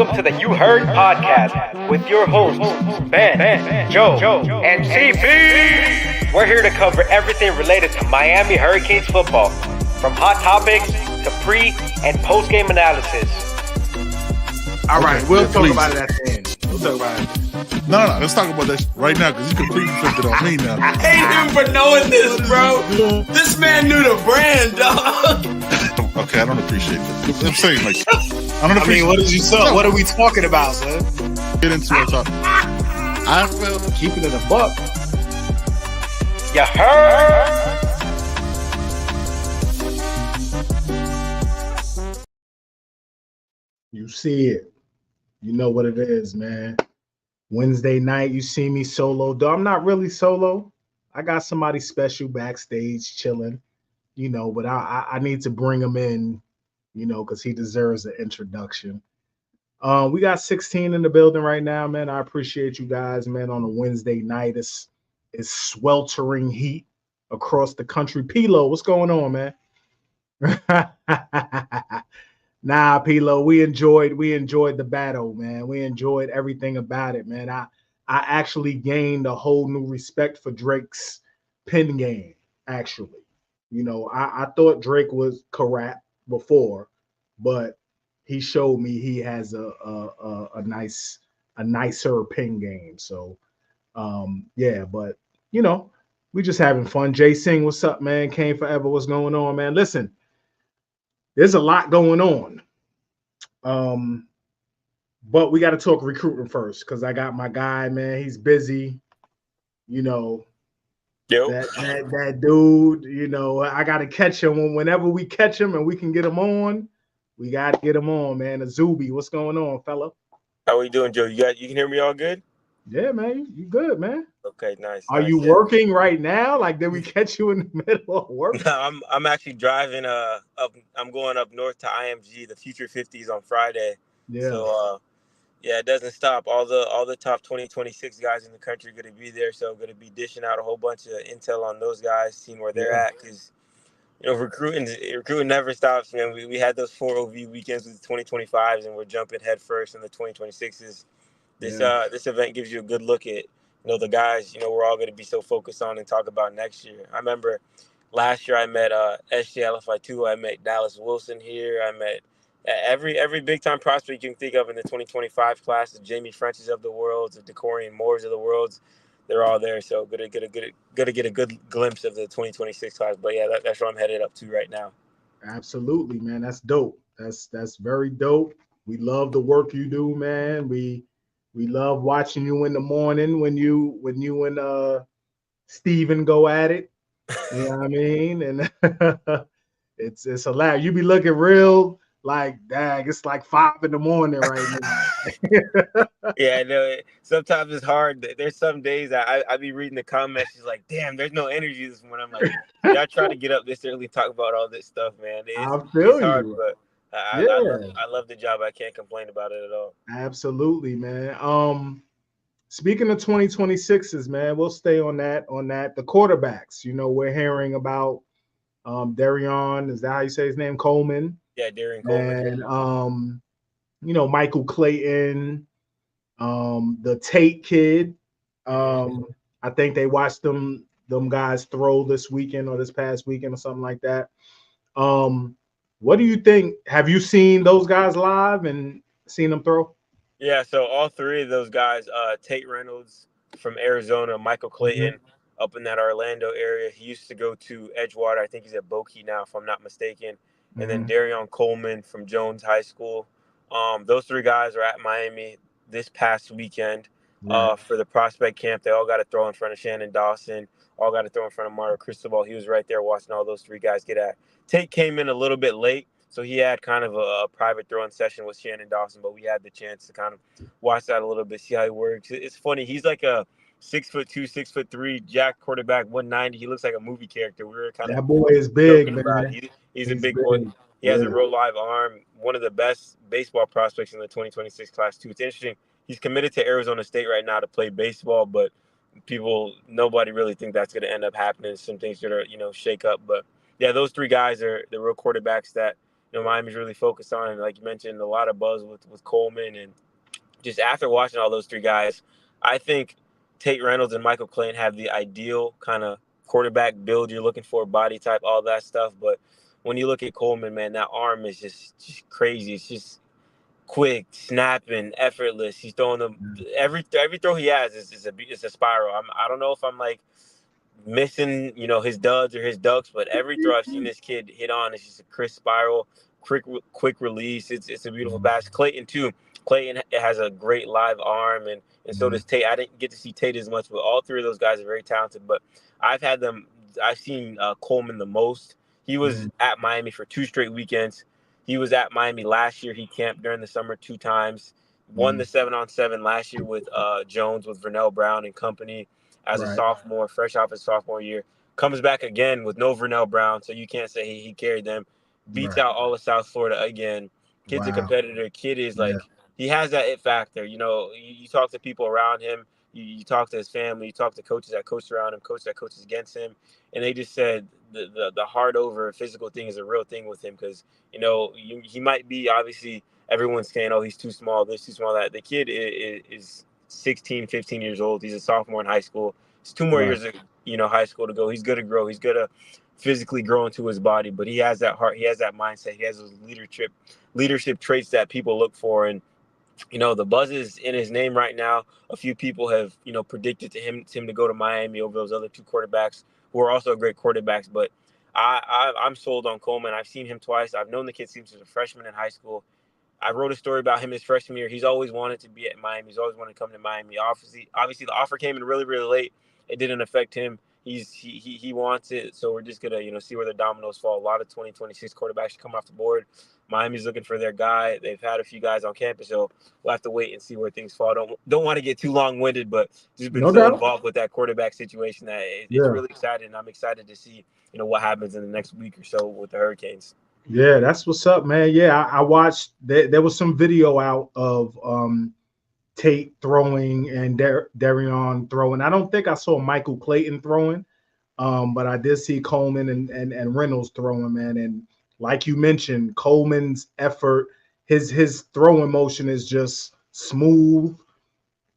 Welcome to the You Heard podcast with your hosts, Ben, Joe, and CP. We're here to cover everything related to Miami Hurricanes football, from hot topics to pre- and post-game analysis. All right, we'll talk about it at the end. We'll talk about it. No, let's talk about that right now because you completely flipped it on me now. I hate him for knowing this, bro. This man knew the brand, dog. Okay, I don't appreciate that. I'm saying, like, I don't appreciate. What did you say? What are we talking about, son? Get into our topic. I feel keeping it a buck. You heard? You see it. You know what it is, man. Wednesday night, you see me solo. Though I'm not really solo. I got somebody special backstage chilling, you know, but I need to bring him in, you know, because he deserves an introduction. We got 16 in the building right now, man. I appreciate you guys, man, on a Wednesday night. It's sweltering heat across the country. Pilo, what's going on, man? Nah, Pilo, we enjoyed the battle, man. We enjoyed everything about it, man. I actually gained a whole new respect for Drake's pen game, actually. You know, I thought Drake was correct before, but he showed me he has a nicer pen game. So yeah, but you know, we just having fun. Jay Singh, what's up, man? Kane Forever, what's going on, man? Listen. There's a lot going on. But we got to talk recruitment first because I got my guy, man. He's busy. You know, that dude, you know, I got to catch him. Whenever we catch him and we can get him on, we got to get him on, man. Azubi, what's going on, fella? How are you doing, Joe? You can hear me all good? Yeah, man. You good, man. Okay, nice. Are you working right now? Like, did we catch you in the middle of work? No, I'm actually driving up. I'm going up north to IMG, the Future 50s on Friday. Yeah. So yeah, it doesn't stop. All the top 2026 guys in the country are going to be there. So going to be dishing out a whole bunch of intel on those guys, seeing where they're at. Because you know, recruiting never stops, man. We had those 4 OV weekends with the 2025s, and we're jumping head first in the 2026s. This event gives you a good look at, you know, the guys, you know, we're all going to be so focused on and talk about next year. I remember last year I met SJLFI2. I met Dallas Wilson here. I met every big-time prospect you can think of in the 2025 class, the Jamie Frenches of the world, the Decorian Moores of the world. They're all there, so gonna get a good glimpse of the 2026 class. But yeah, that's where I'm headed up to right now. Absolutely, man. That's dope. That's very dope. We love the work you do, man. We love watching you in the morning when you and Steven go at it. You know what I mean? And it's hilarious. You be looking real like, dang, it's like 5 in the morning right now. Yeah, I know. Sometimes it's hard. There's some days I be reading the comments. She's like, damn, there's no energy this morning. I'm like, y'all try to get up this early, talk about all this stuff, man. It's hard, but I love the job. I can't complain about it at all. Absolutely, man. Speaking of 2026s, man, we'll stay on that. The quarterbacks, you know, we're hearing about Darion, is that how you say his name? Coleman. Yeah, Darion Coleman. And you know, Michael Clayton, the Tate kid. I think they watched them guys throw this weekend or this past weekend or something like that. What do you think? Have you seen those guys live and seen them throw? Yeah, so all 3 of those guys, Tate Reynolds from Arizona, Michael Clayton up in that Orlando area. He used to go to Edgewater. I think he's at Bokie now, if I'm not mistaken. And then Darion Coleman from Jones High School. Those 3 guys are at Miami this past weekend for the prospect camp. They all got to throw in front of Shannon Dawson. All got to throw in front of Mario Cristobal. He was right there watching all those 3 guys get at. Tate came in a little bit late, so he had kind of a private throwing session with Shannon Dawson, but we had the chance to kind of watch that a little bit, see how he works. It's funny. He's like a 6'2", 6'3" jack quarterback, 190. He looks like a movie character. We were kind of that boy is big, man. He's a big boy. He has a real live arm. One of the best baseball prospects in the 2026 class too. It's interesting. He's committed to Arizona State right now to play baseball, but nobody really think that's going to end up happening. Some things that are, you know, shake up. But yeah, those 3 guys are the real quarterbacks that Miami's really focused on. And like you mentioned, a lot of buzz with Coleman. And just after watching all those three guys, I think Tate Reynolds and Michael Clayton have the ideal kind of quarterback build you're looking for, body type, all that stuff. But when you look at Coleman, man, that arm is just crazy. It's just quick, snapping, effortless. He's throwing them every throw he has is a spiral. I don't know if I'm like missing, his duds or his ducks, but every throw I've seen this kid hit on is just a crisp spiral, quick release. It's a beautiful pass. Clayton too. Clayton has a great live arm, and so does Tate. I didn't get to see Tate as much, but all three of those guys are very talented. But I've seen Coleman the most. He was at Miami for 2 straight weekends. He was at Miami last year. He camped during the summer 2 times. Won the 7-on-7 last year with Jones, with Vernell Brown and company as a sophomore, fresh off his sophomore year. Comes back again with no Vernell Brown, so you can't say he carried them. Beats out all of South Florida again. Kid's a competitor. Kid is he has that it factor. You talk to people around him. You talk to his family. You talk to coaches that coach around him, coaches that coaches against him, and they just said the hard over physical thing is a real thing with him because he might be, obviously everyone's saying, oh, he's too small, this, too small, that. The kid is 16, 15 years old. He's a sophomore in high school. It's 2 more years of high school to go. He's going to grow. He's going to physically grow into his body, but he has that heart. He has that mindset. He has those leadership traits that people look for. And the buzz is in his name right now. A few people have, predicted him to go to Miami over those other 2 quarterbacks who are also great quarterbacks. But I'm sold on Coleman. I've seen him twice. I've known the kid since he was a freshman in high school. I wrote a story about him his freshman year. He's always wanted to be at Miami. He's always wanted to come to Miami. Obviously, the offer came in really, really late. It didn't affect him. He wants it. So we're just gonna see where the dominoes fall. A lot of 2026 quarterbacks coming off the board. Miami's looking for their guy. They've had a few guys on campus, so we'll have to wait and see where things fall. Don't want to get too long-winded, but just been involved with that quarterback situation that it's really exciting. I'm excited to see what happens in the next week or so with the Hurricanes. Yeah, that's what's up, man. Yeah, I watched. There was some video out of Tate throwing and Darion throwing. I don't think I saw Michael Clayton throwing, but I did see Coleman and Reynolds throwing, man. And like you mentioned, Coleman's effort, his throwing motion is just smooth.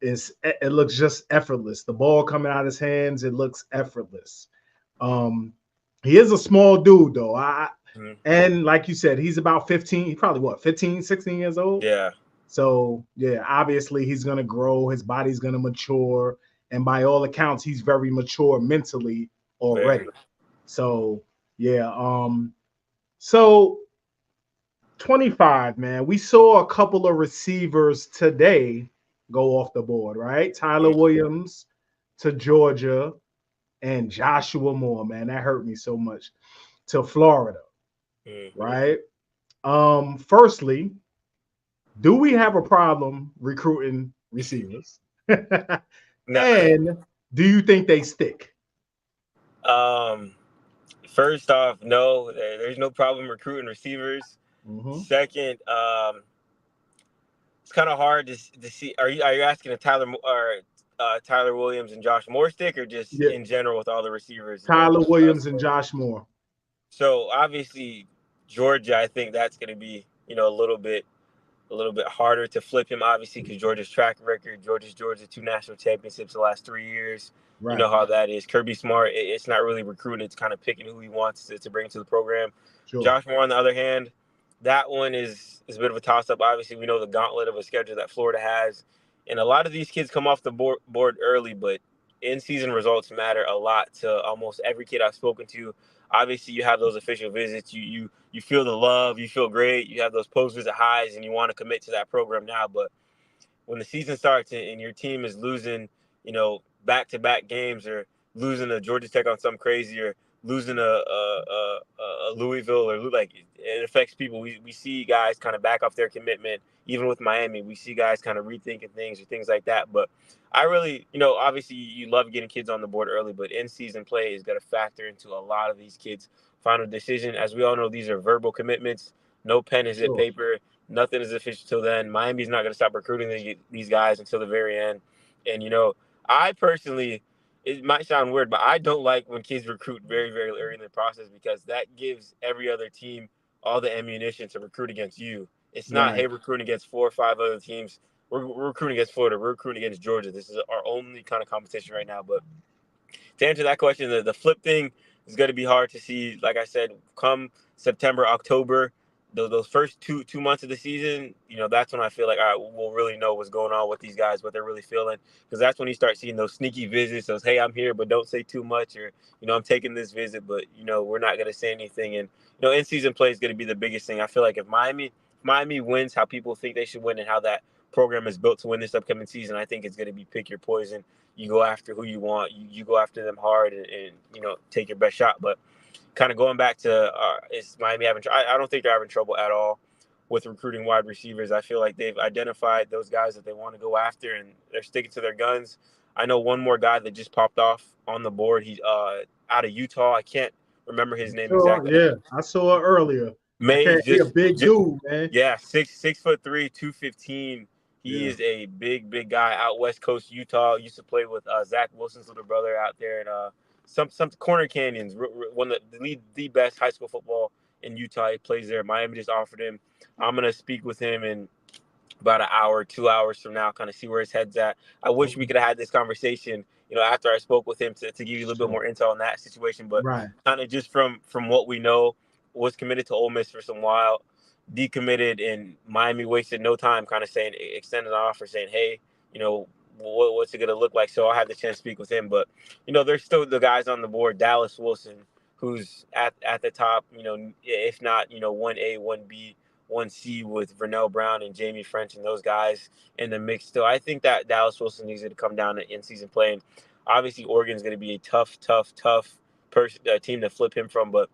It looks just effortless. The ball coming out of his hands, it looks effortless. He is a small dude, though. And like you said, he's about 15. He probably 15, 16 years old. Yeah. So yeah, obviously he's gonna grow. His body's gonna mature, and by all accounts, he's very mature mentally already. So yeah. So 25, man. We saw a couple of receivers today go off the board, right? Tyler Williams to Georgia, and Joshua Moore, man. That hurt me so much, to Florida. Right. Firstly, do we have a problem recruiting receivers? And do you think they stick? First off, no, there's no problem recruiting receivers. Second, it's kind of hard to see. Are you asking if Tyler Williams and Josh Moore stick, or just in general with all the receivers? Tyler Williams and Josh Moore. So obviously Georgia, I think that's going to be a little bit harder to flip him, obviously, because Georgia's track record. Georgia 2 national championships the last 3 years. Right. You know how that is. Kirby Smart, it's not really recruiting. It's kind of picking who he wants to bring to the program. Sure. Josh Moore, on the other hand, that one is a bit of a toss-up. Obviously, we know the gauntlet of a schedule that Florida has. And a lot of these kids come off the board early, but in-season results matter a lot to almost every kid I've spoken to. Obviously, you have those official visits. You feel the love. You feel great. You have those post-visit highs, and you want to commit to that program now. But when the season starts and your team is losing, back-to-back games, or losing a Georgia Tech on something crazy, or losing a Louisville, or it affects people. We see guys kind of back off their commitment. Even with Miami, we see guys kind of rethinking things or things like that. But I really, obviously you love getting kids on the board early, but in-season play is going to factor into a lot of these kids' final decision. As we all know, these are verbal commitments. No pen is in paper. Nothing is official till then. Miami's not going to stop recruiting these guys until the very end. And, I personally, it might sound weird, but I don't like when kids recruit very, very early in the process, because that gives every other team all the ammunition to recruit against you. It's not, Right. hey, recruiting against 4 or 5 other teams. We're recruiting against Florida. We're recruiting against Georgia. This is our only kind of competition right now. But to answer that question, the flip thing is going to be hard to see. Like I said, come September, October, those first two months of the season, that's when I feel like, all right, we'll really know what's going on with these guys, what they're really feeling, because that's when you start seeing those sneaky visits, those, hey, I'm here, but don't say too much, or I'm taking this visit, but we're not going to say anything. And in season play is going to be the biggest thing. I feel like if Miami wins how people think they should win and how that program is built to win this upcoming season, I think it's going to be pick your poison. You go after who you want. You go after them hard and take your best shot. But kind of going back to is Miami having? I don't think they're having trouble at all with recruiting wide receivers. I feel like they've identified those guys that they want to go after, and they're sticking to their guns. I know one more guy that just popped off on the board. He's out of Utah. I can't remember his name exactly. Yeah, I saw it earlier. He a big dude, man. Yeah, 6'3", 215. He Yeah. is a big guy out West Coast Utah. Used to play with Zach Wilson's little brother out there in some Corner Canyons. One of the best high school football in Utah. He plays there. Miami just offered him. I'm gonna speak with him in about an hour, 2 hours from now, kind of see where his head's at. I wish we could have had this conversation, after I spoke with him to give you a little bit more intel on that situation. But kind of just from what we know, was committed to Ole Miss for some while, decommitted, and Miami wasted no time kind of saying, extended an offer saying, hey, what's it going to look like? So I had the chance to speak with him. But, there's still the guys on the board, Dallas Wilson, who's at the top, if not, 1A, 1B, 1C with Vernell Brown and Jamie French and those guys in the mix still. I think that Dallas Wilson needs to come down to in-season play. And obviously Oregon's going to be a tough team to flip him from. But,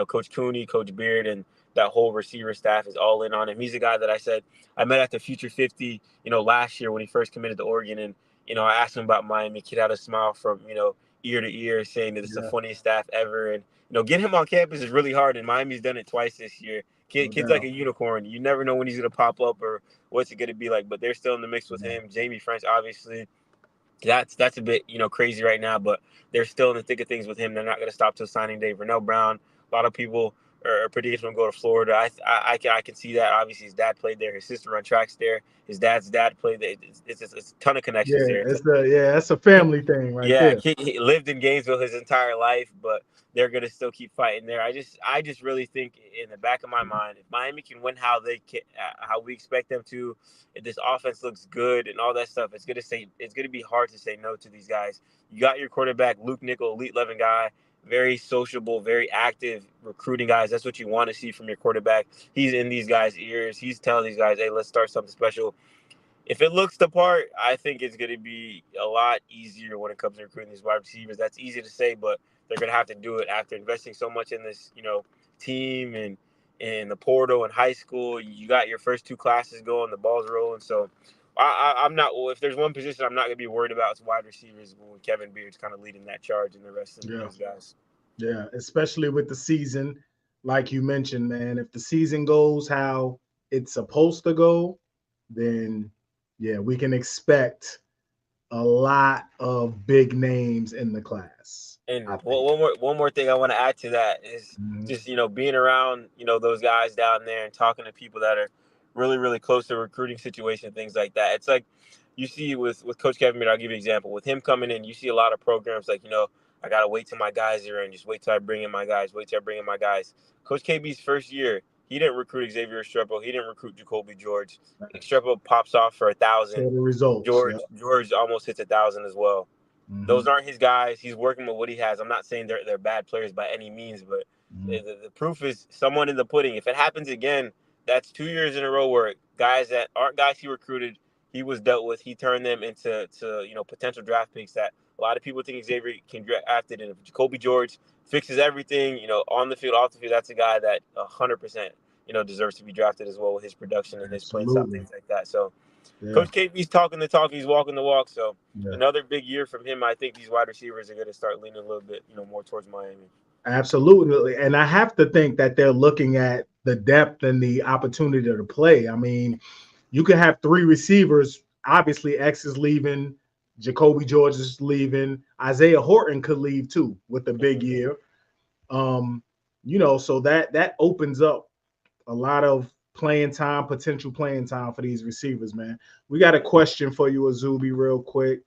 Coach Cooney, Coach Beard, and that whole receiver staff is all in on him. He's a guy that I said I met at the Future 50, last year when he first committed to Oregon. And, I asked him about Miami. Kid had a smile from, ear to ear saying that it's the funniest staff ever. And, getting him on campus is really hard. And Miami's done it twice this year. Kid's like a unicorn. You never know when he's going to pop up or what's it going to be like. But they're still in the mix with him. Jamie French, obviously. That's a bit, crazy right now. But they're still in the thick of things with him. They're not going to stop till signing day. Vernell Brown, a lot of people are predicting him to go to Florida. I can see that. Obviously, his dad played there. His sister run tracks there. His dad's dad played there. It's a ton of connections there. That's a family thing there. He lived in Gainesville his entire life, but they're going to still keep fighting there. I just really think in the back of my mind, if Miami can win how we expect them to, if this offense looks good and all that stuff, it's going to be hard to say no to these guys. You got your quarterback, Luke Nickel, Elite 11 guy, very sociable, very active, recruiting guys. That's what you want to see from your quarterback. He's in these guys' ears. He's telling these guys, hey, let's start something special. If it looks the part, I think it's going to be a lot easier when it comes to recruiting these wide receivers. That's easy to say, but they're going to have to do it after investing so much in this, team and in the portal in high school. You got your first 2 classes going, the ball's rolling. So I'm not. Well, if there's one position I'm not going to be worried about, it's wide receivers when Kevin Beard's kind of leading that charge and the rest of those guys. Yeah, especially with the season, like you mentioned, man. If the season goes how it's supposed to go, then we can expect a lot of big names in the class. And one more thing I want to add to that is just being around those guys down there and talking to people that are really, really close to recruiting situation, things like that. It's like you see with Coach Kevin Beard. I'll give you an example. With him coming in, you see a lot of programs like I gotta wait till my guys are in. Just wait till I bring in my guys. Coach KB's first year, he didn't recruit Xavier Estrepo. He didn't recruit Jacoby George. Estrepo pops off for 1,000. So the results. George almost hits 1,000 as well. Those aren't his guys. He's working with what he has. I'm not saying they're bad players by any means, but the proof is someone in the pudding. If it happens again, that's 2 years in a row where guys that aren't guys he recruited, he was dealt with. He turned them into potential draft picks that a lot of people think Xavier can draft it. And if Jacoby George fixes everything, on the field, off the field, that's a guy that 100%, deserves to be drafted as well with his production and his play style, things like that. So Coach KB's talking the talk, he's walking the walk. So another big year from him. I think these wide receivers are going to start leaning a little bit, more towards Miami. Absolutely. And I have to think that they're looking at the depth and the opportunity to play. I mean, you could have 3 receivers. Obviously, X is leaving. Jacoby George is leaving. Isaiah Horton could leave too with a big year. So that opens up playing time, potential playing time for these receivers, man. We got a question for you, Azubi, real quick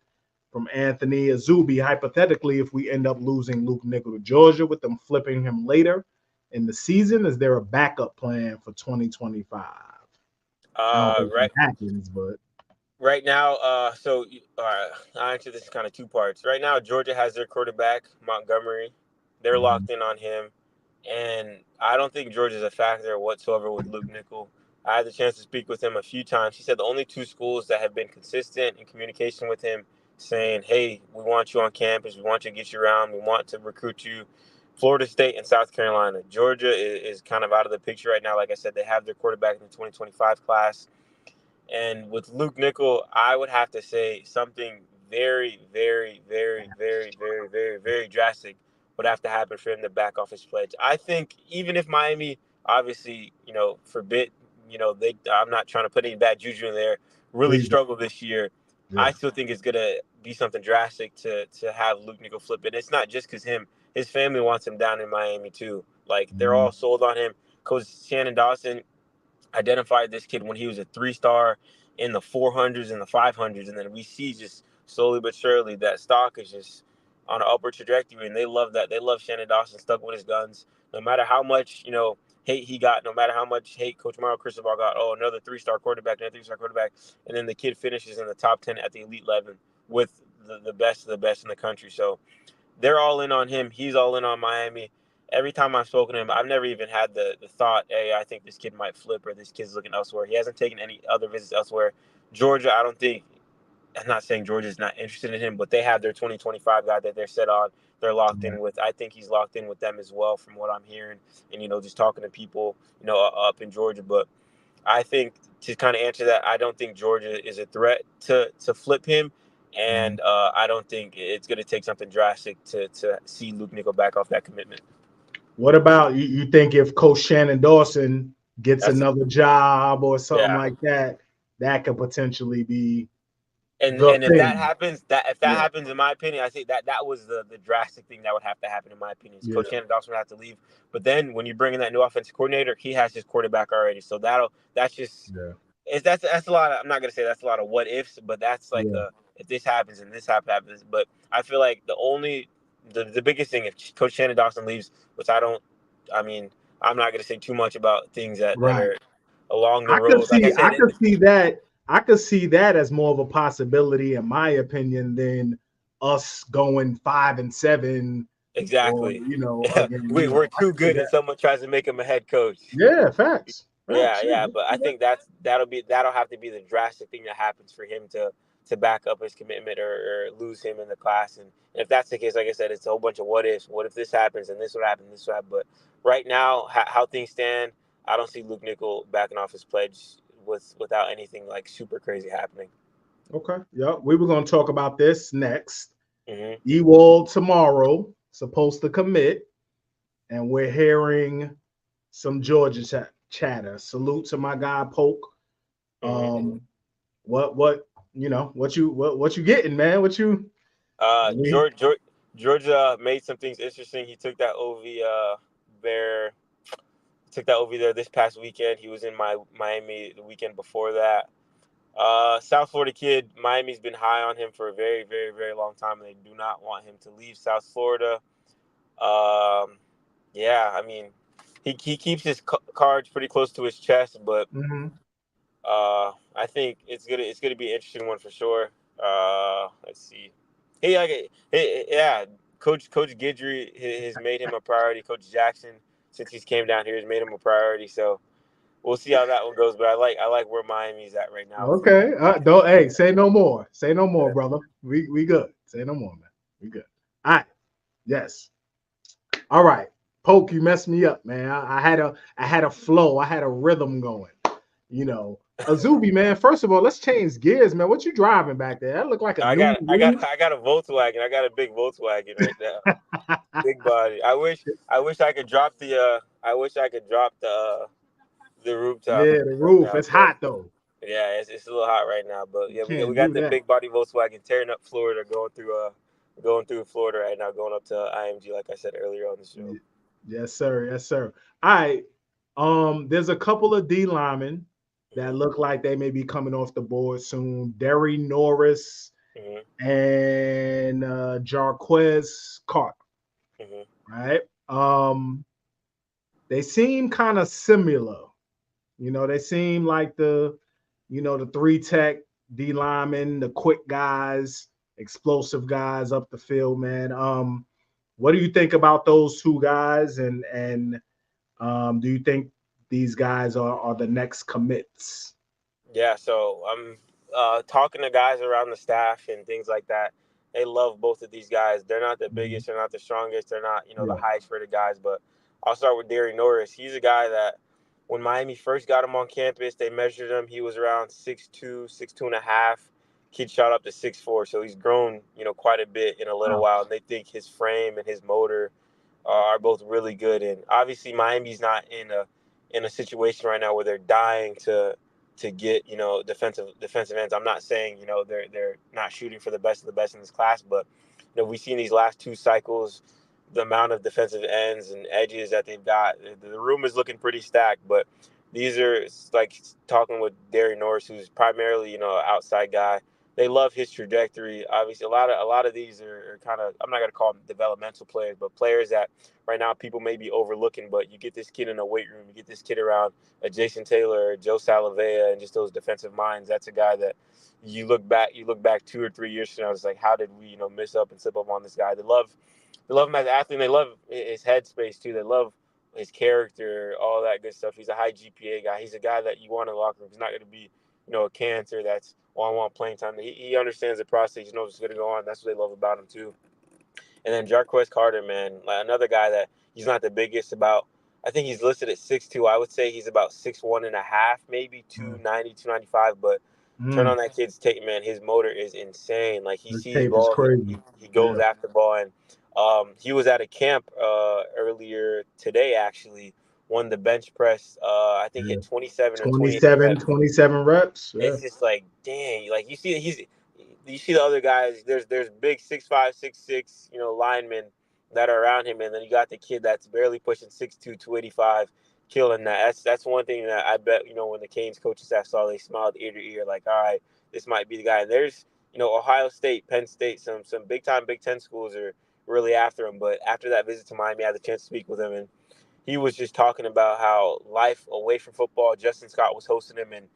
from Anthony. Azubi, hypothetically, if we end up losing Luke Nickel to Georgia with them flipping him later in the season, is there a backup plan for 2025? I don't think Right. it happens, but Right now, I'll answer this in kind of two parts. Right now, Georgia has their quarterback, Montgomery. They're locked in on him. And I don't think Georgia's a factor whatsoever with Luke Nickel. I had the chance to speak with him a few times. He said the only two schools that have been consistent in communication with him saying, hey, we want you on campus. We want you to get you around. We want to recruit you. Florida State and South Carolina. Georgia is kind of out of the picture right now. Like I said, they have their quarterback in the 2025 class. And with Luke Nickel, I would have to say something very, very, very, very, very, very, very drastic would have to happen for him to back off his pledge. I think even if Miami, obviously, forbid, I'm not trying to put any bad juju in there, really please don't. struggle this year. Yeah. I still think it's gonna be something drastic to have Luke Nickel flip it. It's not just because his family wants him down in Miami too. Like they're all sold on him. Coach Shannon Dawson identified this kid when he was a 3-star in the 400s and the 500s, and then we see just slowly but surely that stock is just on an upward trajectory, and they love that. They love Shannon Dawson, stuck with his guns, no matter how much hate he got, no matter how much hate Coach Mario Cristobal got. Oh, another 3-star quarterback, and then the kid finishes in the top 10 at the Elite 11 with the best of the best in the country. So they're all in on him. He's all in on Miami. Every time I've spoken to him, I've never even had the thought, hey, I think this kid might flip or this kid's looking elsewhere. He hasn't taken any other visits elsewhere. Georgia, I'm not saying Georgia's not interested in him, but they have their 2025 guy that they're set on. They're locked in with. I think he's locked in with them as well from what I'm hearing and, just talking to people, up in Georgia. But I think to kind of answer that, I don't think Georgia is a threat to flip him. And I don't think it's going to take something drastic to see Luke Nickel back off that commitment. What about you think if Coach Shannon Dawson gets That's another job or something Yeah. like that, that could potentially be And the if thing. that happens, happens, in my opinion, I think that was the drastic thing that would have to happen, in my opinion. Yeah. Coach Shannon Dawson would have to leave. But then when you bring in that new offensive coordinator, he has his quarterback already. So that's just that's a lot of, I'm not gonna say that's a lot of what ifs, but that's like if this happens and this happens. But I feel like the biggest thing, if Coach Shannon Dawson leaves, which I'm not gonna say too much about things that are along the road. Like I said, I could see that as more of a possibility, in my opinion, than us going 5-7. Exactly. Or, again, We're too good, and that. someone tries to make him a head coach. Yeah, facts. Yeah. But I think that'll have to be the drastic thing that happens for him to back up his commitment or lose him in the class. And if that's the case, like I said, it's a whole bunch of what ifs. What if this happens and this would happen, this would happen? But right now, how things stand, I don't see Luke Nickel backing off his pledge without anything like super crazy happening. Okay. Yep. We were going to talk about this next. Mm-hmm. Ewald tomorrow supposed to commit, and we're hearing some Georgia chatter. Salute to my guy Polk. Mm-hmm. What you getting, man? What you? Georgia made some things interesting. He took that OV there. Took that over there this past weekend. He was in Miami the weekend before that. South Florida kid, Miami's been high on him for a very, very, very long time, and they do not want him to leave South Florida. He keeps his cards pretty close to his chest, but I think it's gonna be an interesting one for sure. Let's see. Coach Guidry has made him a priority. Coach Jackson, since he's came down here, has made him a priority. So we'll see how that one goes. But I like where Miami's at right now. Okay. Don't say no more. Say no more, brother. We good. Say no more, man. We good. All right. Yes. All right. Poke, you messed me up, man. I had a flow. I had a rhythm going. Azubi, man. First of all, let's change gears, man. What you driving back there? That look like a I got a Volkswagen. I got a big Volkswagen right now. Big body. I wish I could drop the rooftop. Yeah, the roof. It's hot though. Yeah, it's a little hot right now, but yeah, we got the big body Volkswagen tearing up Florida, going through Florida right now, going up to IMG, like I said earlier on the show. Yes, sir. Yes, sir. All right. There's a couple of D linemen that look like they may be coming off the board soon. Derry Norris Mm-hmm. and Jarquez Carter, Mm-hmm. right? They seem kind of similar. They seem like the three tech D linemen, the quick guys, explosive guys up the field, man. What do you think about those two guys? And do you think these guys are the next commits? Yeah, so I'm talking to guys around the staff and things like that. They love both of these guys. They're not the Mhm. biggest, they're not the strongest, they're not, the Yeah. highest rated guys. But I'll start with Derry Norris. He's a guy that when Miami first got him on campus, they measured him. He was around 6'2", 6'2" and a half. Kid shot up to 6'4", so he's grown, quite a bit in a little Wow. while. And they think his frame and his motor are both really good. And obviously, Miami's not in a situation right now where they're dying to get defensive ends. I'm not saying they're not shooting for the best of the best in this class, but we've seen these last two cycles the amount of defensive ends and edges that they've got. The room is looking pretty stacked, but these are like talking with Derry Norris, who's primarily an outside guy. They love his trajectory. Obviously, a lot of these are kind of, I'm not gonna call them developmental players, but players that right now people may be overlooking. But you get this kid in a weight room, you get this kid around a Jason Taylor, Joe Salavea, and just those defensive minds. That's a guy that you look back 2 or 3 years from now, it's like, how did we miss up and slip up on this guy? They love him as an athlete. And they love his headspace too. They love his character, all that good stuff. He's a high GPA guy. He's a guy that you want in the locker room. He's not going to be, a cancer that's, I want playing time. He understands the process. He knows what's going to go on. That's what they love about him too. And then Jarquez Carter, man, like another guy that he's not the biggest. I think he's listed at 6'2". I would say he's about 6'1" and a half, maybe Mm. 290, 295. But turn Mm. on that kid's tape, man. His motor is insane. Like he This sees tape is ball, crazy. he goes Yeah. after ball. And he was at a camp earlier today, actually. Won the bench press. I think Yeah. hit 27 or 28 27, reps. 27 reps. Yeah. It's just like, dang, like you see the other guys. There's big 6'5", 6'6", linemen that are around him, and then you got the kid that's barely pushing 6'2", 285, killing that. That's one thing that I bet when the Canes coaching staff saw, they smiled ear to ear, like, all right, this might be the guy. And there's Ohio State, Penn State, some big time Big Ten schools are really after him. But after that visit to Miami, I had the chance to speak with him, and he was just talking about how life away from football. Justin Scott was hosting him, and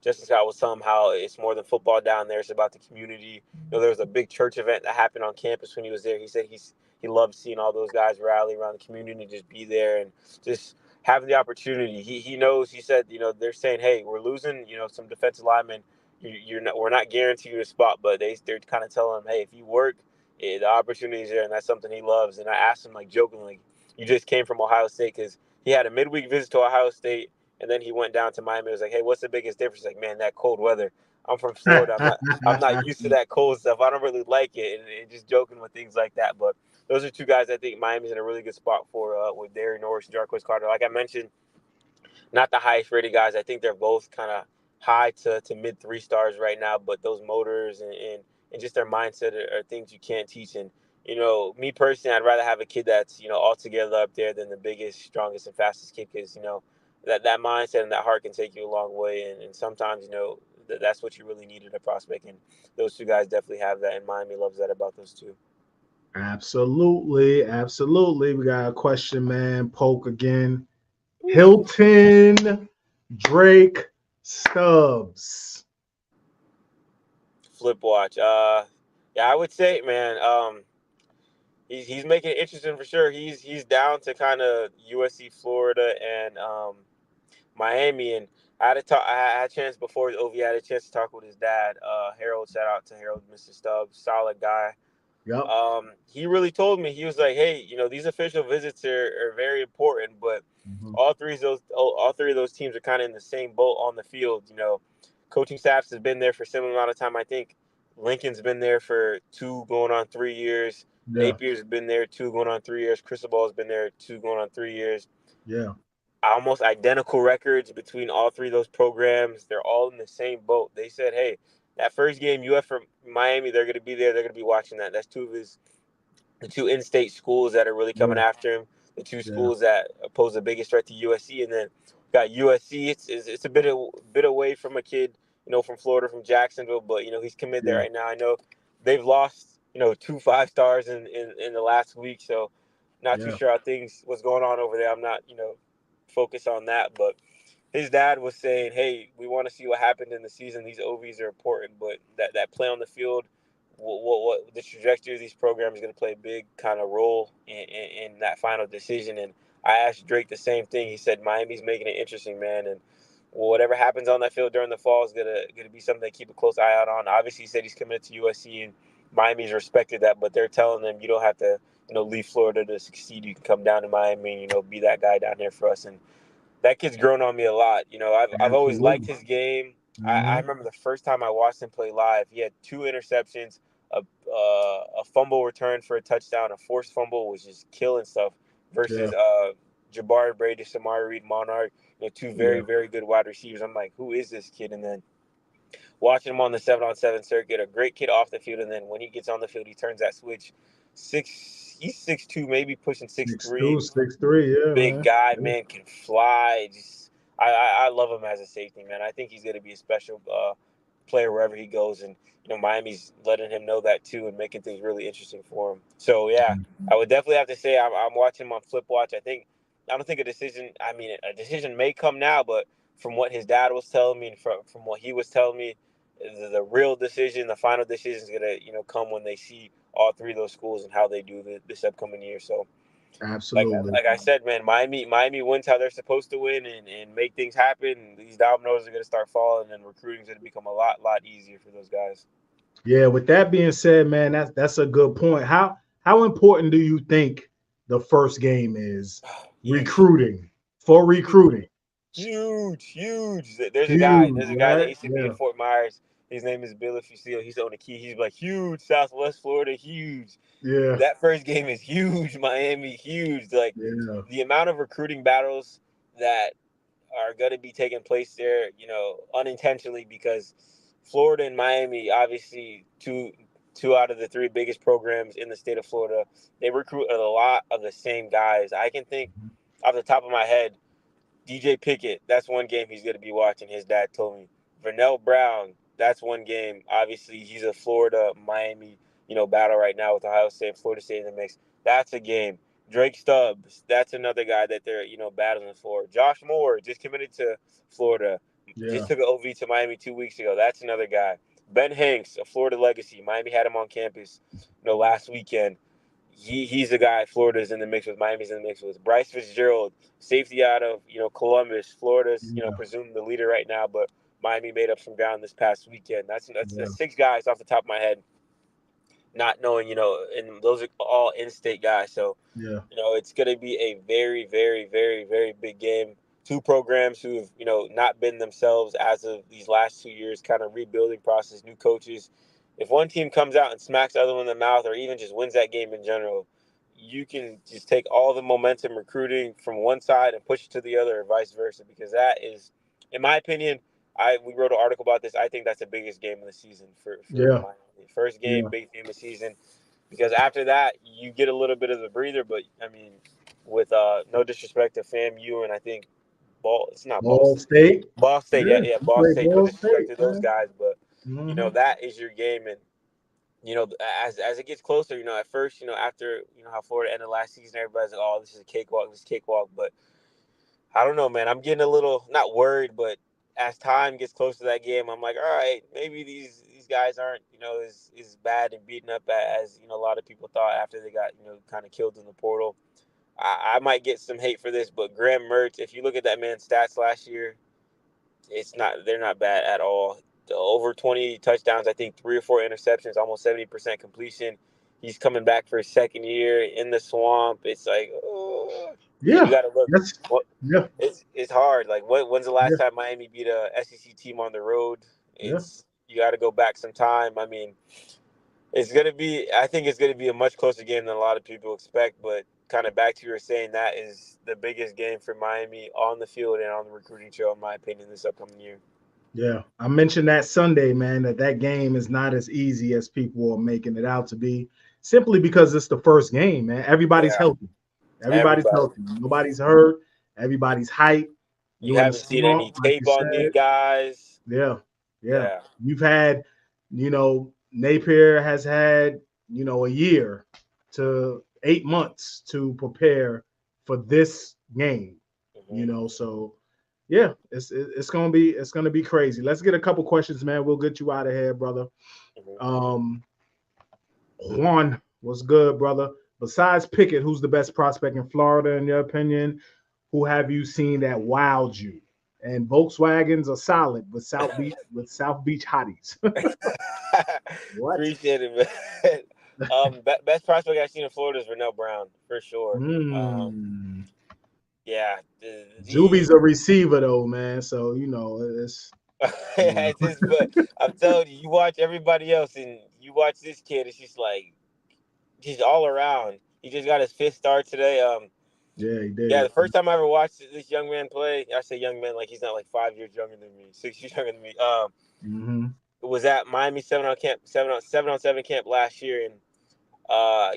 Justin Scott was telling him how it's more than football down there. It's about the community. There was a big church event that happened on campus when he was there. He said he loved seeing all those guys rally around the community and just be there and just having the opportunity. He knows. He said they're saying, hey, we're losing some defensive linemen. We're not guaranteeing you a spot, but they're kind of telling him, hey, if you work, the opportunity is there, and that's something he loves. And I asked him, like, jokingly, you just came from Ohio State, because he had a midweek visit to Ohio State, and then he went down to Miami. It was like, hey, what's the biggest difference? Like, man, that cold weather. I'm from Florida. I'm not used to that cold stuff. I don't really like it. And just joking with things like that. But those are two guys I think Miami's in a really good spot for, with Derry Norris and Jarquez Carter. Like I mentioned, not the highest rated guys. I think they're both kind of high to mid 3 stars right now. But those motors and just their mindset are things you can't teach. And me personally, I'd rather have a kid that's all together up there than the biggest, strongest, and fastest kid, because that mindset and that heart can take you a long way. And sometimes that's what you really need in a prospect. And those two guys definitely have that. And Miami loves that about those two. Absolutely. Absolutely. We got a question, man. Poke again. Hilton Drake Stubbs. Flip watch. Yeah, I would say, man. He's making it interesting for sure. He's down to kind of USC, Florida, and Miami. And I had a chance before his OV. I had a chance to talk with his dad, Harold. Shout out to Harold, Mr. Stubbs, solid guy. Yep. He really told me, he was like, hey, these official visits are very important, but Mhm. all three of those teams are kind of in the same boat on the field. Coaching staffs has been there for a similar amount of time. I think Lincoln's been there for 2 going on 3 years. Yeah. Napier's been there 2 going on 3 years. Cristobal's been there 2 going on 3 years. Yeah. Almost identical records between all three of those programs. They're all in the same boat. They said, hey, that first game UF from Miami, they're going to be there. They're going to be watching that. That's the two in-state schools that are really coming Yeah. after him. the two schools that pose the biggest threat to USC, and then got USC. It's a bit away from a kid, from Florida, from Jacksonville, but he's committed there right now. I know they've lost 2 5-stars in the last week, so not too sure how what's going on over there. I'm not focused on that, but his dad was saying, hey, we want to see what happened in the season. These OVs are important, but that play on the field, what the trajectory of these programs is going to play a big kind of role in that final decision. And I asked Drake the same thing. He said Miami's making it interesting, man, and whatever happens on that field during the fall is gonna be something to keep a close eye out on. Obviously, he said he's committed to USC, and Miami's respected that, but they're telling them you don't have to leave Florida to succeed. You can come down to Miami and be that guy down there for us. And that kid's grown on me a lot. I've always liked his game. I remember the first time I watched him play live, he had 2 interceptions, a fumble return for a touchdown, a forced fumble, was just killing stuff, versus Jabari Brady, Samari Reed, Monarch, 2 very, very good wide receivers. I'm like, who is this kid? And then watching him on the 7-on-7 circuit, a great kid off the field, and then when he gets on the field, he turns that switch. He's 6'2", maybe pushing 6'3". 6'3", big guy, man, can fly. I love him as a safety, man. I think he's going to be a special player wherever he goes, and Miami's letting him know that too, and making things really interesting for him. So yeah, I would definitely have to say I'm watching him on Flip Watch. I don't think a decision may come now, but from what his dad was telling me, and from what he was telling me, the real decision, the final decision is gonna come when they see all 3 of those schools and how they do this upcoming year. So absolutely, like I said, man, Miami wins how they're supposed to win, and make things happen. These dominoes are gonna start falling, and recruiting is gonna become a lot easier for those guys. Yeah, with that being said, man, that's a good point. How important do you think the first game is recruiting? Huge. There's a guy that used to be in Fort Myers. His name is Bill. If you see him, he's on the key. He's like, huge. Southwest Florida, huge. Yeah. That first game is huge. Miami, huge. Like the amount of recruiting battles that are going to be taking place there, unintentionally, because Florida and Miami, obviously two out of the 3 biggest programs in the state of Florida, they recruit a lot of the same guys. I can think off the top of my head, DJ Pickett, that's one game he's going to be watching. His dad told me. Vernell Brown, that's one game. Obviously, he's a Florida, Miami, battle right now with Ohio State and Florida State in the mix. That's a game. Drake Stubbs, that's another guy that they're, battling for. Josh Moore just committed to Florida. Just took an OV to Miami 2 weeks ago. That's another guy. Ben Hanks, a Florida legacy. Miami had him on campus, last weekend. He's the guy Florida's in the mix with, Miami's in the mix with. Bryce Fitzgerald, safety out of, Columbus. Florida's, presumed the leader right now, but Miami made up some ground this past weekend. That's 6 guys off the top of my head, not knowing, and those are all in-state guys. So, it's going to be a very, very, very, very big game. 2 programs who have, not been themselves as of these last 2 years, kind of rebuilding process, new coaches. If one team comes out and smacks the other one in the mouth, or even just wins that game in general, you can just take all the momentum recruiting from one side and push it to the other, or vice versa, because that is, in my opinion, we wrote an article about this. I think that's the biggest game of the season for Miami. First game, big game of the season, because after that, you get a little bit of the breather. But, I mean, with no disrespect to FAMU, and I think Ball State. Ball State, Ball State. No disrespect to those guys, but that is your game. And as it gets closer, at first, after how Florida ended last season, everybody's like, oh, this is a cakewalk. But I don't know, man. I'm getting a little, not worried, but as time gets close to that game, I'm like, all right, maybe these guys aren't as bad and beaten up as a lot of people thought after they got kind of killed in the portal. I might get some hate for this, but Graham Mertz, if you look at that man's stats last year, they're not bad at all. Over 20 touchdowns, I think 3 or 4 interceptions, almost 70% completion. He's coming back for his second year in the swamp. It's like, you got to look. It's hard. Like, when's the last time Miami beat a SEC team on the road? You got to go back some time. I mean, I think it's going to be a much closer game than a lot of people expect, but kind of back to you were saying, that is the biggest game for Miami on the field and on the recruiting trail, in my opinion, this upcoming year. Yeah, I mentioned that Sunday, man, that game is not as easy as people are making it out to be, simply because it's the first game, man. Everybody's healthy. Everybody's healthy. Nobody's hurt. Everybody's hype. You You in the haven't seen any swamp, like you tape on these said. guys. Yeah. Yeah. You've had, Napier has had, a year to 8 months to prepare for this game. So yeah, it's gonna be crazy. Let's get a couple questions, man. We'll get you out of here, brother. Juan, what's good, brother? Besides Pickett, who's the best prospect in Florida, in your opinion? Who have you seen that wowed you? And Volkswagens are solid with South Beach hotties. What? Appreciate it, man. Best prospect I've seen in Florida is Vernell Brown for sure. Yeah, Zuby's a receiver though, man. So it's. it's just, but I'm telling you, you watch everybody else and you watch this kid. It's just like, just all around. He just got his 5th start today. Yeah, he did. Yeah, the first time I ever watched this young man play, I say young man like he's not like 5 years younger than me, 6 years younger than me. It was at Miami 7-on-7 camp last year, and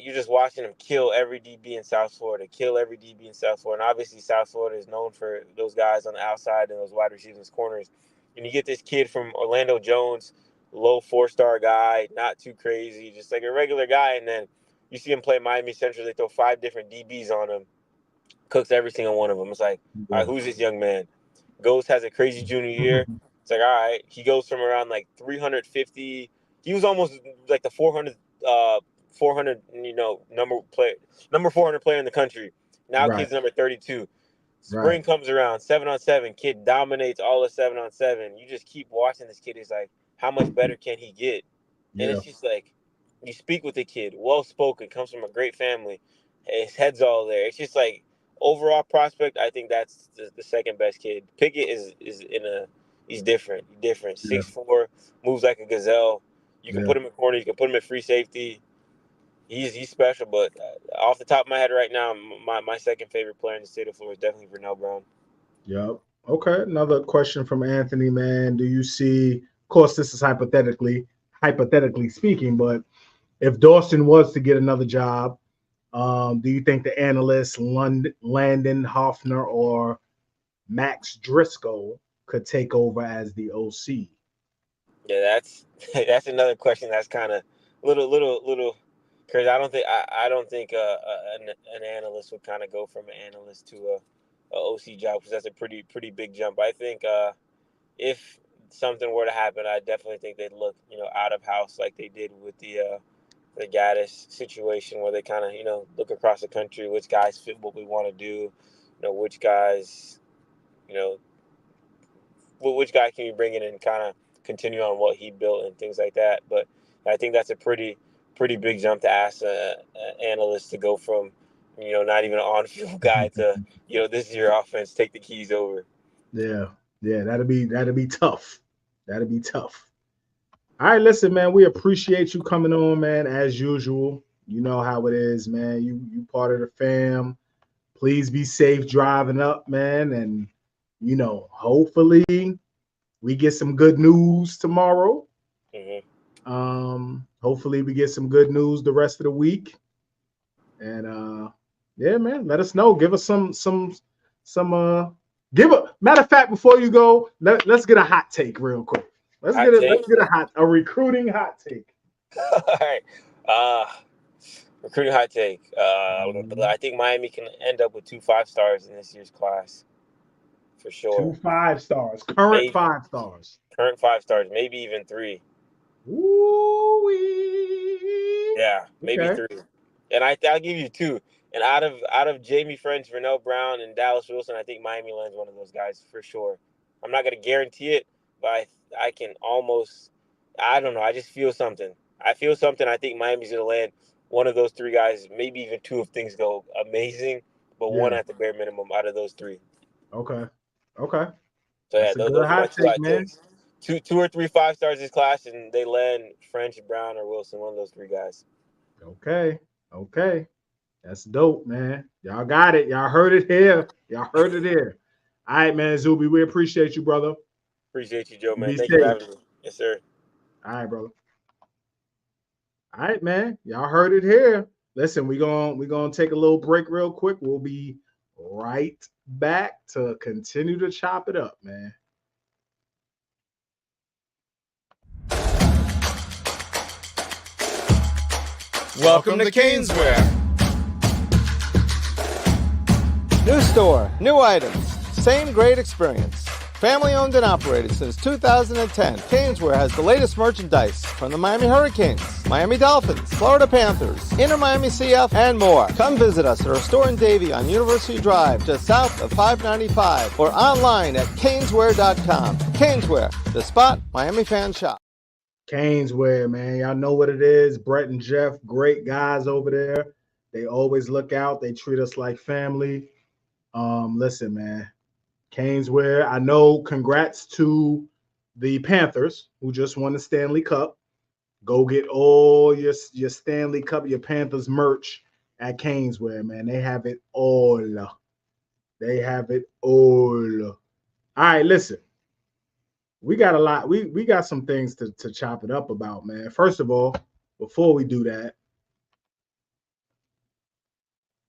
you're just watching him kill every DB in South Florida, and obviously South Florida is known for those guys on the outside and those wide receivers, corners. And you get this kid from Orlando Jones, low 4-star guy, not too crazy, just like a regular guy, and then you see him play Miami Central. They throw 5 different DBs on him, cooks every single one of them. It's like, all right, who's this young man? Goes, has a crazy junior year. It's like, all right, he goes from around like 350. He was almost like the 400, number 400 player in the country. Now kid's number 32. Spring comes around, 7-on-7. Kid dominates all of 7-on-7. You just keep watching this kid. It's like, how much better can he get? And it's just like, you speak with the kid, well spoken, comes from a great family. His head's all there. It's just like, overall prospect, I think that's the second best kid. Pickett he's different. 6'4", moves like a gazelle. You can put him in corner. You can put him in free safety. He's special. But off the top of my head right now, my second favorite player in the state of Florida is definitely Vernell Brown. Yep. Okay. Another question from Anthony, man. Do you see? Of course, this is hypothetically speaking, but if Dawson was to get another job, do you think the analysts Landon Hoffner or Max Driscoll could take over as the OC? Yeah, that's another question that's kind of little crazy. I don't think an analyst would kind of go from an analyst to a OC job, because that's a pretty big jump. I think if something were to happen, I definitely think they'd look out of house like they did with the Gaddis situation, where they kind of look across the country, which guys fit what we want to do, which guys, which guy can we bring in and kind of continue on what he built and things like that. But I think that's a pretty big jump to ask an analyst to go from not even an on-field guy to this is your offense, take the keys over. Yeah, that'd be tough. That'd be tough. All right, listen, man, we appreciate you coming on, man, as usual. You know how it is, man. You part of the fam. Please be safe driving up, man. And, hopefully we get some good news tomorrow. Hopefully we get some good news the rest of the week. And, yeah, man, let us know. Give us some matter of fact, before you go, let's get a hot take real quick. Let's get a recruiting hot take. All right. Recruiting hot take. I think Miami can end up with 2 5-stars in this year's class. For sure. 2 5-stars. Current 5-stars. Current 5-stars. Maybe even 3. Ooh-wee. Yeah, maybe 3. And I'll give you 2. And out of Jamie French, Vernell Brown, and Dallas Wilson, I think Miami lands one of those guys for sure. I'm not going to guarantee it, but I can almost, I don't know. I just feel something. I think Miami's going to land one of those 3 guys, maybe even 2 if things go amazing, but one at the bare minimum out of those 3. Okay. So yeah, those are my 2 hot takes. 2 or 3 5-stars this class, and they land French, Brown, or Wilson, one of those 3 guys. Okay. That's dope, man. Y'all got it. Y'all heard it here. All right, man, Zuby, we appreciate you, brother. Appreciate you, Joe, man. Thank you for having me. Yes, sir. All right, brother. All right, man. Y'all heard it here. Listen, we're gonna take a little break real quick. We'll be right back to continue to chop it up, man. Welcome to Caneswear. New store, new items, same great experience. Family owned and operated since 2010, Caneswear has the latest merchandise from the Miami Hurricanes, Miami Dolphins, Florida Panthers, Inter Miami CF, and more. Come visit us at our store in Davie on University Drive, just south of 595, or online at caneswear.com. Caneswear, the spot Miami fans shop. Caneswear, man. Y'all know what it is. Brett and Jeff, great guys over there. They always look out. They treat us like family. Listen, man. Caneswear, I know, congrats to the Panthers who just won the Stanley Cup. Go get all your Stanley Cup, your Panthers merch at Caneswear, man. They have it all. They have it all. All right, listen. We got a lot. We got some things to chop it up about, man. First of all, before we do that,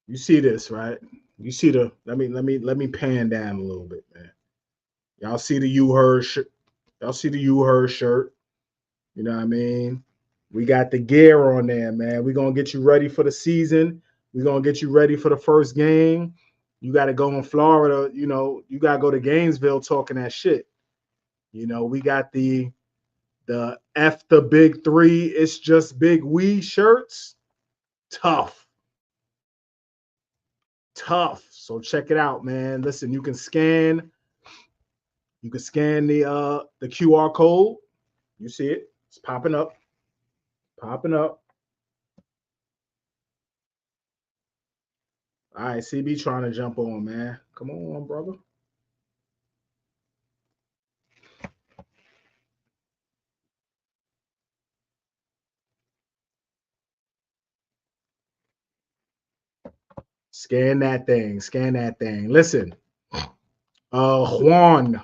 you see this, right? You see the let me pan down a little bit, man. Y'all see the you her shirt. Y'all see the you her shirt. You know what I mean? We got the gear on there, man. We're gonna get you ready for the season. We're gonna get you ready for the first game. You gotta go in Florida, you know, you gotta go to Gainesville talking that shit. You know, we got the F the big three, it's just big we shirts. Tough. So check it out, man. Listen, you can scan the QR code. You see it. It's popping up. All right, CB trying to jump on, man. Come on, brother. Scan that thing. Listen, Juan,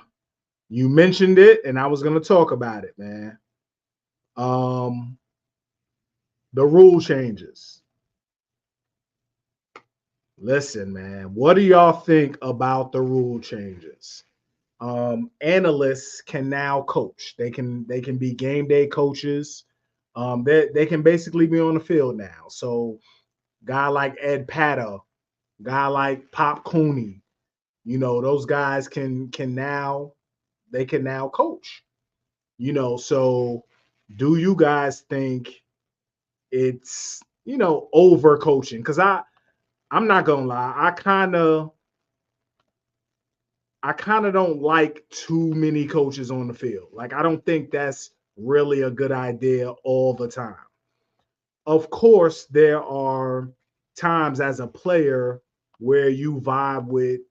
you mentioned it, and I was gonna talk about it, man. The rule changes. Listen, man, what do y'all think about the rule changes? Analysts can now coach. They can be game day coaches. They can basically be on the field now. So, guy like Ed Patta, guy like Pop Cooney, you know, those guys can now coach. You know, so do you guys think it's, you know, over coaching? Because I'm not gonna lie, I kind of don't like too many coaches on the field. Like, I don't think that's really a good idea all the time. Of course, there are times as a player where you vibe with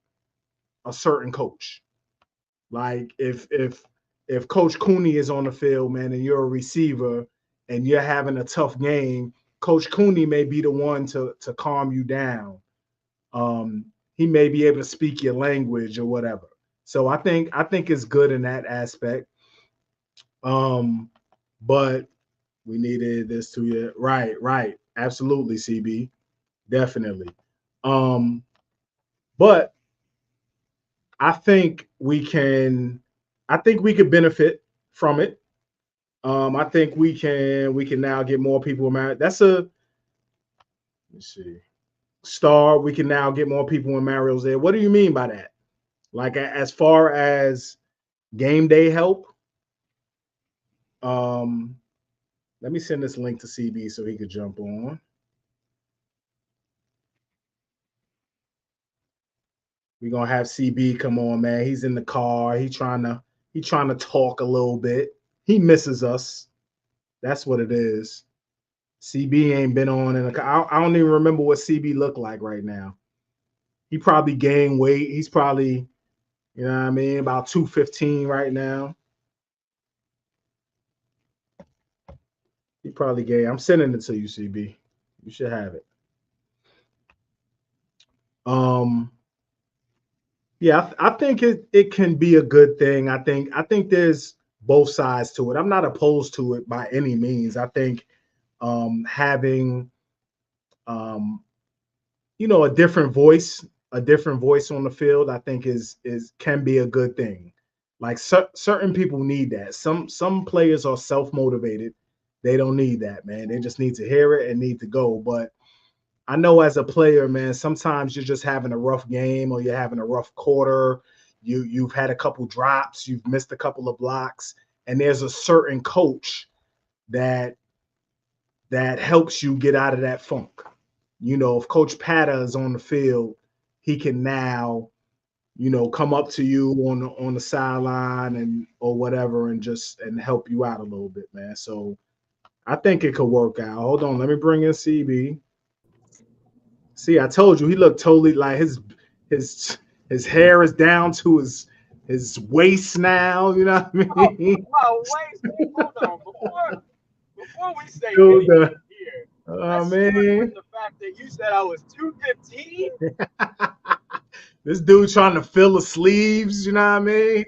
a certain coach. Like if Coach Cooney is on the field, man, and you're a receiver and you're having a tough game, Coach Cooney may be the one to calm you down. He may be able to speak your language or whatever. So I think it's good in that aspect. But we needed this 2 years. Right. Absolutely, CB. Definitely. But I think we could benefit from it. I think we can now get more people married. Let me see. Star, we can now get more people in Mario's there. What do you mean by that? Like, as far as game day help? Let me send this link to CB so he could jump on. We're gonna have CB come on, man. He's in the car. He trying to talk a little bit. He misses us. That's what it is. CB ain't been on in I don't even remember what CB looked like right now. He probably gained weight. He's probably, you know what I mean, about 215 right now. He probably gained. I'm sending it to you, CB. You should have it. Yeah, I think it can be a good thing. I think there's both sides to it. I'm not opposed to it by any means. I think having a different voice on the field, I think can be a good thing. Like certain people need that. Some players are self-motivated. They don't need that, man. They just need to hear it and need to go. But I know as a player, man, sometimes you're just having a rough game or you're having a rough quarter. You've had a couple drops, you've missed a couple of blocks, and there's a certain coach that helps you get out of that funk. If Coach Pata is on the field, he can now, come up to you on the sideline or whatever and help you out a little bit, man. So I think it could work out. Hold on, let me bring in CB. See, I told you he looked totally like his hair is down to his waist now. You know what I mean? Oh, wait, hold on. Before we say anything here, let's start with the fact that you said I was 215. This dude trying to fill the sleeves. You know what I mean?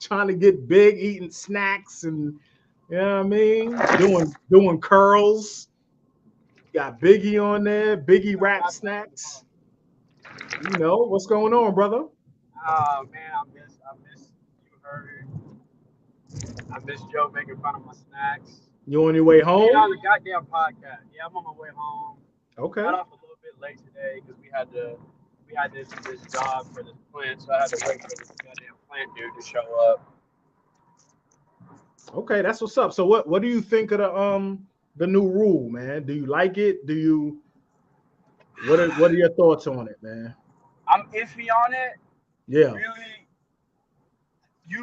Trying to get big, eating snacks and you know what I mean? Doing curls. Got Biggie on there, Biggie rap snacks. What's going on, brother? Oh man, I miss you heard. I miss Joe making fun of my snacks. You on your way home? Yeah, on the goddamn podcast. Yeah, I'm on my way home. Okay. Got off a little bit late today because we had this job for this plant, so I had to wait for this goddamn plant dude to show up. Okay, that's what's up. So what do you think of the new rule, man? Do you like it? What are your thoughts on it, man? I'm iffy on it. Yeah. Really,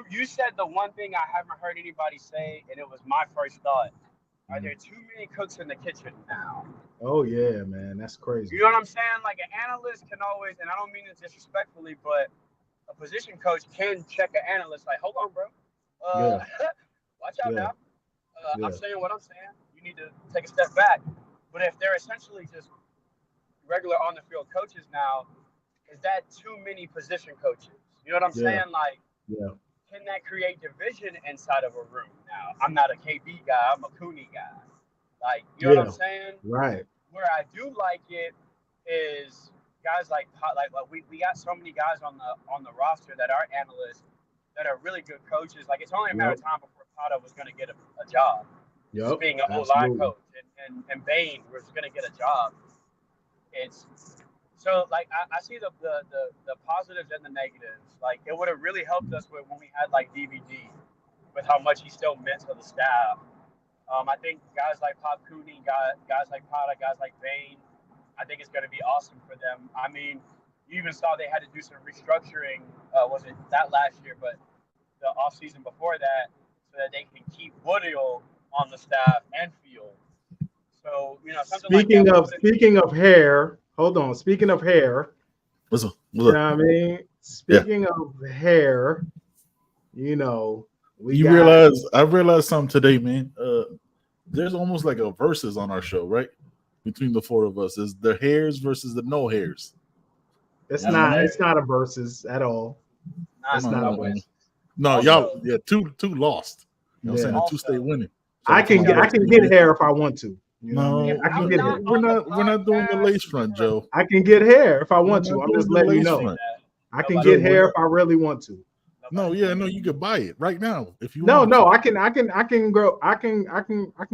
you said the one thing I haven't heard anybody say, and it was my first thought. Are there too many cooks in the kitchen now? Oh yeah, man, that's crazy. You know what I'm saying? Like an analyst can always, and I don't mean it disrespectfully, but a position coach can check an analyst like, hold on, bro. Watch out now. I'm saying what I'm saying. You need to take a step back. But if they're essentially just regular on the field coaches now, is that too many position coaches? You know what I'm saying? Like, can that create division inside of a room now? I'm not a KB guy. I'm a Cooney guy. Like, you know what I'm saying? Right. Where I do like it is guys like we got so many guys on the roster that are analysts that are really good coaches. Like, it's only a matter of time before Potter was going to get a job. Just being an O-line coach, and Bain was going to get a job. It's so like I see the positives and the negatives. Like, it would have really helped us when we had like DVD, with how much he still meant to the staff. I think guys like Pop Cooney, guys like Potter, guys like Bain, I think it's going to be awesome for them. I mean, you even saw they had to do some restructuring. Was it that last year? But the off season before that, so that they can keep Woodhill on the staff and field. So, something Speaking of hair, hold on. Speaking of hair, what's up? You know what I mean? Speaking of hair, I realized something today, man. There's almost like a versus on our show, right? Between the four of us, is the hairs versus the no hairs. It's not a versus at all. It's not a versus. No, y'all, two lost. You know what I'm saying? The two stay winning. So I can get hair if I want to. No, I can get hair. We're not doing the lace front, Joe. I can get hair if I want to. I'm just letting you know. I can get hair if I really want to. No, you could buy it right now if you want. No, to. I can grow. I can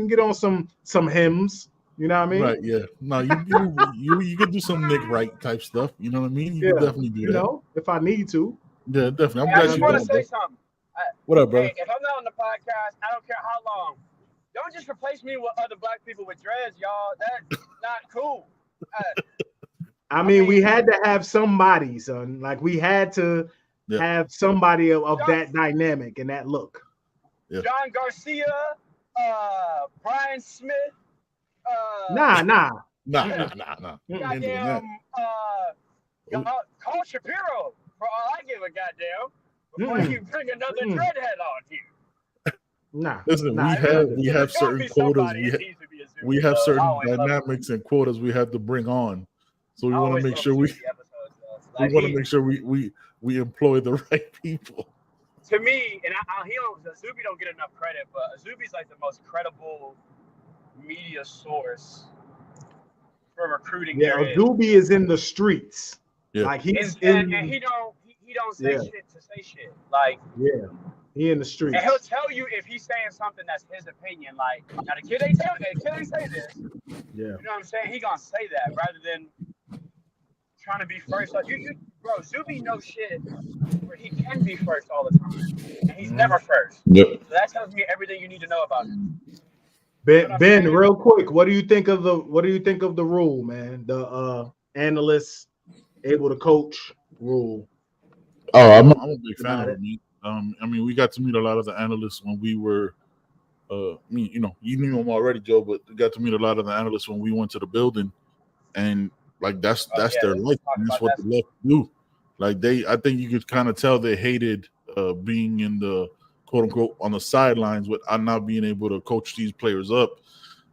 get on some hems. You know what I mean? Right, yeah. No, you could do some Nick Wright type stuff. You know what I mean? You can definitely do that. If I need to. Yeah, definitely. I just want to say something. What up, brother? Hey, if I'm not on the podcast, I don't care how long. Don't just replace me with other black people with dreads, y'all. That's not cool. I mean, we had to have somebody, son. Like, we had to have somebody of that dynamic and that look. Yeah. John Garcia, Brian Smith. Nah. Goddamn, Carl Shapiro, for all I give a goddamn, before you bring another dreadhead on here. Nah. Listen, we have certain quotas. We have certain dynamics and quotas we have to bring on. So we want to make sure we employ the right people. To me, and Azubi don't get enough credit, but Azubi's like the most credible media source for recruiting Yeah, there is. Doobie is in the streets. Yeah. Like he's And in. he don't say Yeah. shit to say shit. Like, Yeah, he in the streets. and he'll tell you if he's saying something that's his opinion. Like, now the kid ain't say this. Yeah. You know what I'm saying? He gonna say that rather than trying to be first. Like bro, Zuby knows shit where he can be first all the time, and he's never first. Yep. So that tells me everything you need to know about him. Ben, real quick, what do you think of the rule, man? The analysts able to coach rule. Oh, I'm a big fan of it, man. I mean, we got to meet a lot of the analysts when we were, you knew them already, Joe, but we got to meet a lot of the analysts when we went to the building, and like that's their life. That's what they love to do. Like I think you could kind of tell they hated being in the quote unquote on the sidelines with not being able to coach these players up.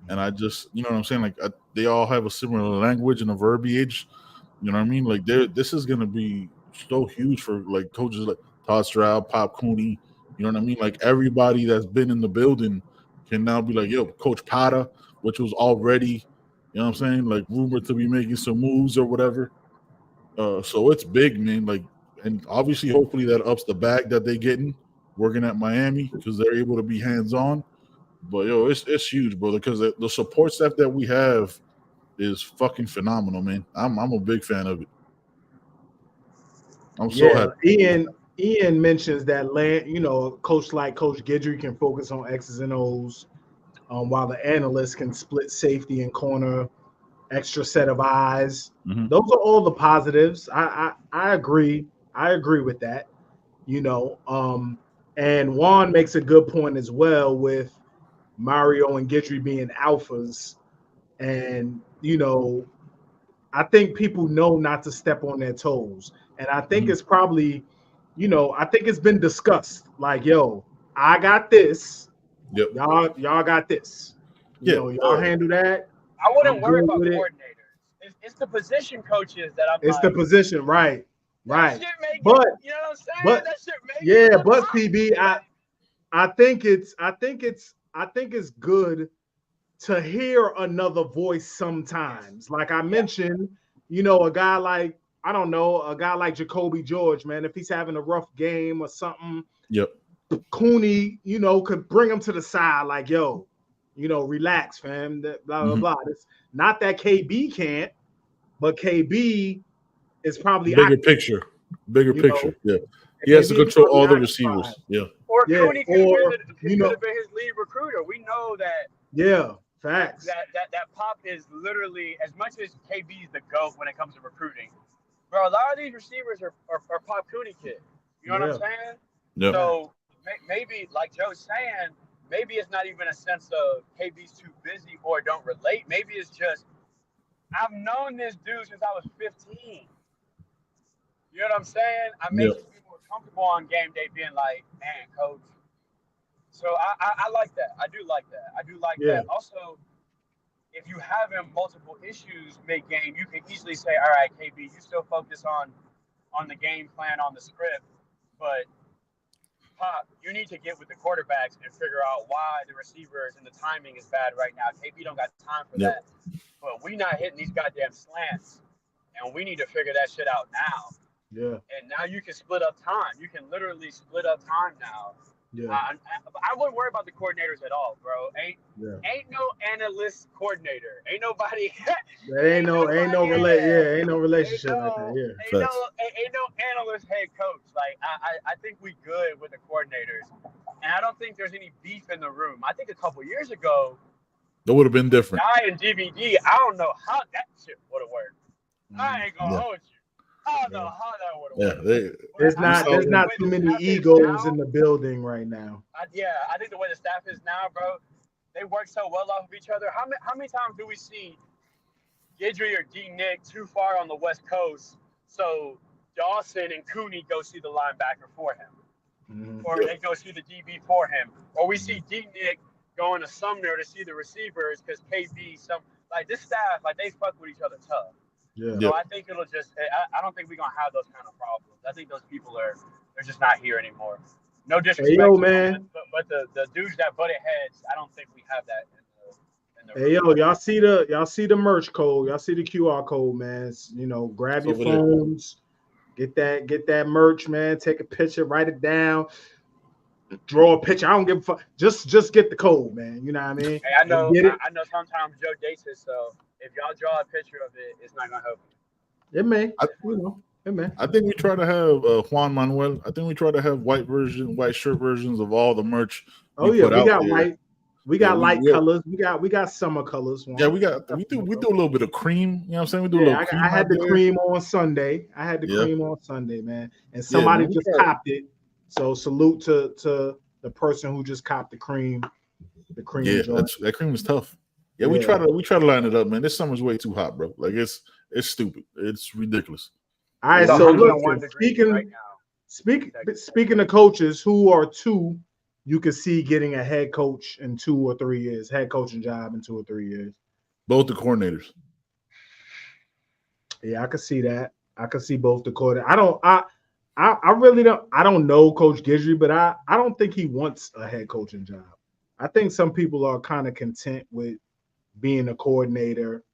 And I just, you know what I'm saying? Like they all have a similar language and a verbiage. You know what I mean? Like this is gonna be so huge for like coaches like Todd Stroud, Pop Cooney. You know what I mean? Like everybody that's been in the building can now be like, yo, Coach Pata, which was already, you know what I'm saying, like rumored to be making some moves or whatever. So it's big, man. Like, and obviously, hopefully that ups the bag that they getting working at Miami because they're able to be hands-on. But yo, it's huge, brother, because the support staff that we have is fucking phenomenal, man. I'm a big fan of it. I'm so happy. Ian mentions that coach like Coach Guidry can focus on X's and O's, while the analysts can split safety and corner, extra set of eyes. Mm-hmm. Those are all the positives. I agree. I agree with that. And Juan makes a good point as well with Mario and Guidry being alphas. And, I think people know not to step on their toes. And I think it's probably, I think it's been discussed. Like, yo, I got this. Yep. Y'all got this. Y'all handle that. I wouldn't worry about coordinators. It's the position coaches that I'm. It's the position, right? That shit make you know what I'm saying? But that shit make but PB, I think it's good to hear another voice sometimes. Like I mentioned, a guy like Jacoby George, man, if he's having a rough game or something, yep. Cooney, could bring him to the side, like, yo, relax, fam. Blah blah blah. It's not that KB can't, but KB is probably bigger picture. Yeah, he has to control all the receivers. Yeah. Or Cooney could have been his lead recruiter. We know that. Yeah. Facts. That Pop is literally, as much as KB's the GOAT when it comes to recruiting, bro, a lot of these receivers are Pop Cooney kids. You know what I'm saying? Yeah. So maybe, like Joe's saying, maybe it's not even a sense of KB's too busy or don't relate. Maybe it's just, I've known this dude since I was 15. You know what I'm saying? I make you feel more comfortable on game day being like, man, coach. So I like that. I do like that. Also, if you having multiple issues mid-game, you can easily say, all right, KB, you still focus on the game plan, on the script, but Pop, you need to get with the quarterbacks and figure out why the receivers and the timing is bad right now. KB don't got time for that. But we not hitting these goddamn slants, and we need to figure that shit out now. Yeah. And now you can split up time. You can literally split up time now. Yeah. I wouldn't worry about the coordinators at all, bro. Ain't no analyst coordinator. Ain't nobody. ain't no relationship like that. Yeah. Ain't no analyst head coach. Like I think we good with the coordinators, and I don't think there's any beef in the room. I think a couple years ago, that would have been different. Guy and DVD. I don't know how that shit would have worked. I ain't gonna hold you. I don't know how that would have worked. There's not too many egos in the building right now. I think the way the staff is now, bro, they work so well off of each other. How many times do we see Guidry or D Nick too far on the West Coast, so Dawson and Cooney go see the linebacker for him, or they go see the DB for him, or we see D Nick going to Sumner to see the receivers because KB this staff they fuck with each other tough. Yeah. So I think it'll just. I don't think we're gonna have those kind of problems. I think those people they're just not here anymore. No disrespect, man. But the dudes that butted heads, I don't think we have that in Hey yo, y'all see the merch code? Y'all see the QR code, man? Grab your phones, get that merch, man. Take a picture, write it down, draw a picture. I don't give a fuck. Just get the code, man. You know what I mean? Hey, I know sometimes Joe dates it, so if y'all draw a picture of it, it's not gonna help you. It may, it may. I think we try to have Juan Manuel. I think we try to have white shirt versions of all the merch. We got white. We got light colors. We got summer colors. Yeah, we do a little bit of cream. You know what I'm saying? We do a little cream. I had the cream on Sunday. Cream on Sunday, man. And somebody just copped it. So salute to the person who just copped the cream. The cream. Yeah, that cream is tough. Yeah, we try to line it up, man. This summer's way too hot, bro. Like it's stupid. It's ridiculous. All right, so look, speaking of coaches, who are two you could see getting a head coach in 2 or 3 years, head coaching job in 2 or 3 years? Both the coordinators. Yeah, I could see that. I could see both the coordinators. I really don't. I don't know Coach Guidry, but I don't think he wants a head coaching job. I think some people are kind of content with being a coordinator.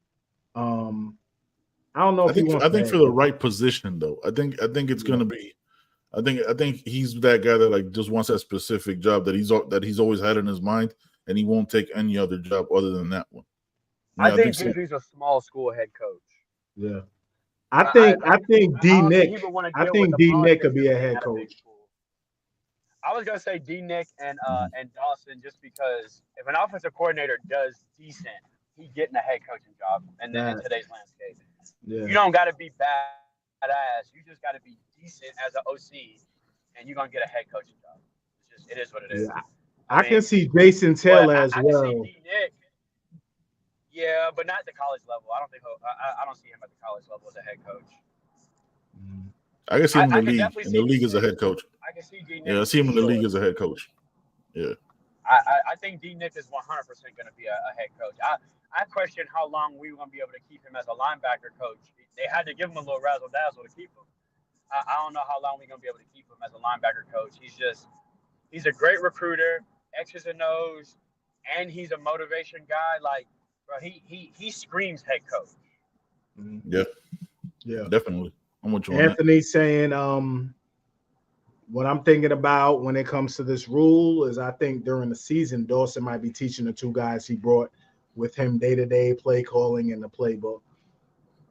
I don't know if he wants. I think for the right position, though. I think it's going to be. I think he's that guy that like just wants that specific job that he's always had in his mind, and he won't take any other job other than that one. Yeah, I think Guidry's a small school head coach. Yeah, I think D Nick could be a head coach. I was gonna say D Nick and Dawson just because if an offensive coordinator does decent, he's getting a head coaching job in today's landscape. Yeah. You don't got to be badass. You just got to be decent as an OC, and you're gonna get a head coaching job. It is what it is. Yeah. I can see Jason Taylor as well. I can see D Nick. Yeah, but not at the college level. I don't see him at the college level as a head coach. I can see him in the league. In the league as a head coach. I can see D Nick. Yeah, I see him in the league as a head coach. Yeah. I think D Nick is 100% going to be a head coach. I question how long we were going to be able to keep him as a linebacker coach. They had to give him a little razzle dazzle to keep him. I don't know how long we're going to be able to keep him as a linebacker coach. He's a great recruiter, X's and O's, and he's a motivation guy. Like, bro, he screams head coach. Yeah, definitely. I'm with you on Anthony saying, what I'm thinking about when it comes to this rule is I think during the season, Dawson might be teaching the two guys he brought with him day-to-day play calling and the playbook.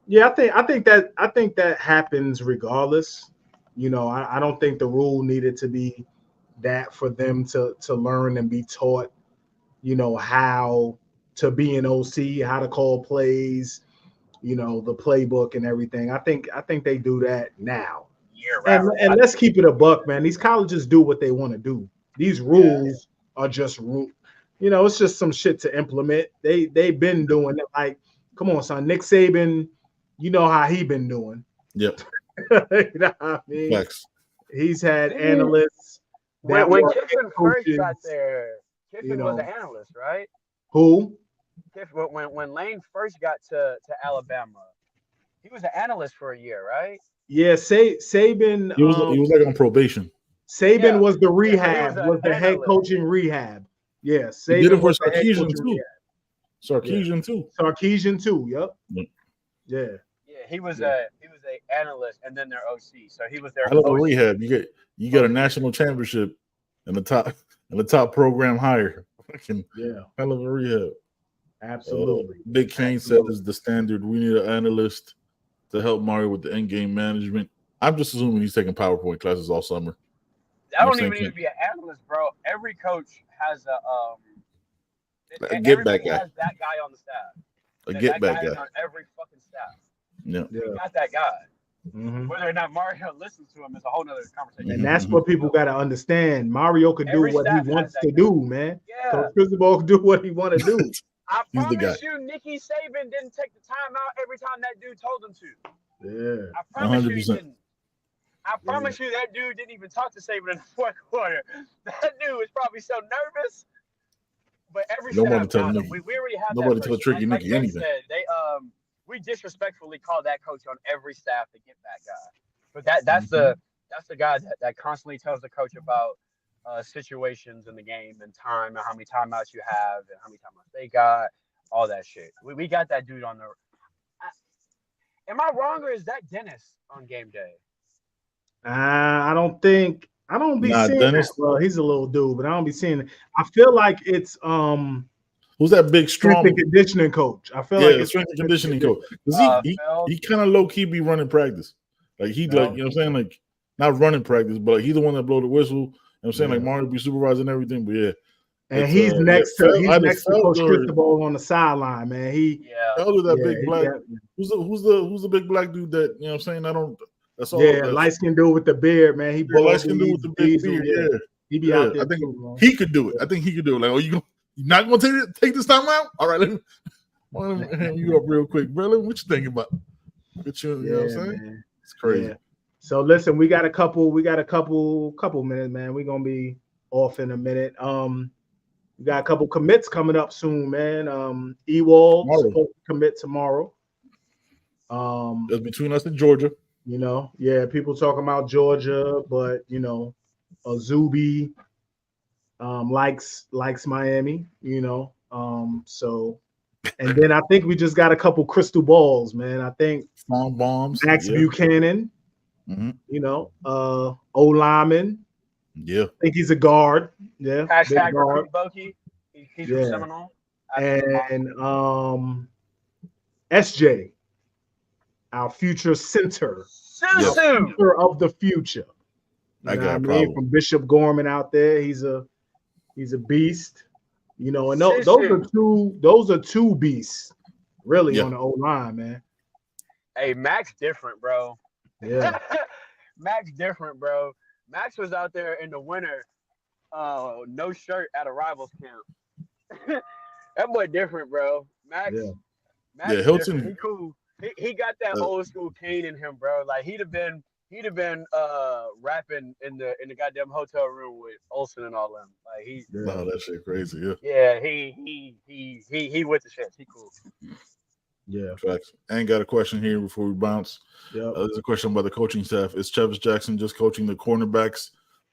Yeah, I think that happens regardless. I don't think the rule needed to be that for them to learn and be taught, how to be an OC, how to call plays, the playbook and everything. I think they do that now. And let's keep it a buck, man. These colleges do what they want to do. These rules are just rule. It's just some shit to implement. They've been doing it. Like, come on, son. Nick Saban, you know how he been doing. Yep. You know what I mean? Facts. He's had analysts. When Kiffin first got there, Kiffin was an analyst, right? Who? When Lane first got to Alabama, he was an analyst for a year, right? Yeah, Saban. He was like on probation. Saban was the rehab, was the head coaching rehab. Yeah, Saban he did it for Sarkisian too. Sarkisian too. Yep. Yeah. Yeah, he was a analyst and then their OC. So he was their I love a rehab. You get a national championship in the top program hire. Hell of a rehab. Absolutely. Big Kane said is the standard. We need an analyst to help Mario with the end game management. I'm just assuming he's taking PowerPoint classes all summer. I don't even need to be an analyst, bro. Every coach has a get back guy. Has that guy on the staff. A get back guy on every fucking staff. Yeah. You got that guy. Mm-hmm. Whether or not Mario listens to him is a whole nother conversation. And that's what people got to understand. Mario could do what he wants to do, man. Yeah. So Cristobal can do what he want to do. I promise you, Nicky Saban didn't take the time out every time that dude told him to. Yeah. I promise 100%. you he didn't. I promise you that dude didn't even talk to Saban in the fourth quarter. That dude was probably so nervous. But every nobody tell Nicky. We already have nobody that tell Tricky like Nicky anything. Said, we disrespectfully call that coach on every staff the get back guy. But that's the guy that constantly tells the coach about situations in the game and time and how many timeouts you have and how many timeouts they got. all that shit. We got that dude on the. Am I wrong or is that Dennis on game day? I don't be Nah, seeing Dennis. that. Well, he's a little dude, but I don't be seeing it. I feel like it's Who's that big strength strong? and conditioning coach. I feel Yeah, like the it's strength and conditioning coach. Because he kind of low key be running practice. Like he like, you know what I'm saying? Like not running practice, but like, he's the one that blow the whistle. You know what I'm saying? Like Mario be supervising everything, but yeah. And he's next to Coach Cristobal on the sideline, man. That big black. Who's the big black dude that, you know what I'm saying? That's all. Yeah, light skinned dude with the beard, man. He light skinned dude with the big beard. Yeah. He be out there. I think he could do it. I think he could do it. Like, you're not gonna take this time out? All right, let me hand you up real quick, brother. What you thinking about? You know what I'm saying? Man. It's crazy. Yeah. So listen, we got a couple minutes, man. We're gonna be off in a minute. We got a couple commits coming up soon, man. Ewald supposed to commit tomorrow. That's between us and Georgia. You know, people talking about Georgia, but you know, Azubi likes Miami, you know. So and then I think we just got a couple crystal balls, man. I think bombs, Max Buchanan, you know, O lineman. Yeah. I think he's a guard. Yeah. Hashtag recruit Bokey. He's from Seminole. And SJ, our future center. Center of the future. I got a problem. From Bishop Gorman out there. He's a beast. You know, and those are two beasts really on the O-line, man. Hey, Max different, bro. Yeah. Max different, bro. Max was out there in the winter, no shirt at a rivals camp. That boy different, bro. Max Hilton. He cool. He got that old school Kane in him, bro. Like he'd have been rapping in the goddamn hotel room with Olsen and all them. Like that shit crazy, yeah. Yeah, he with the shit. He cool. Yeah. Facts. And got a question here before we bounce. Yeah. There's a question about the coaching staff. Is Travis Jackson just coaching the cornerbacks,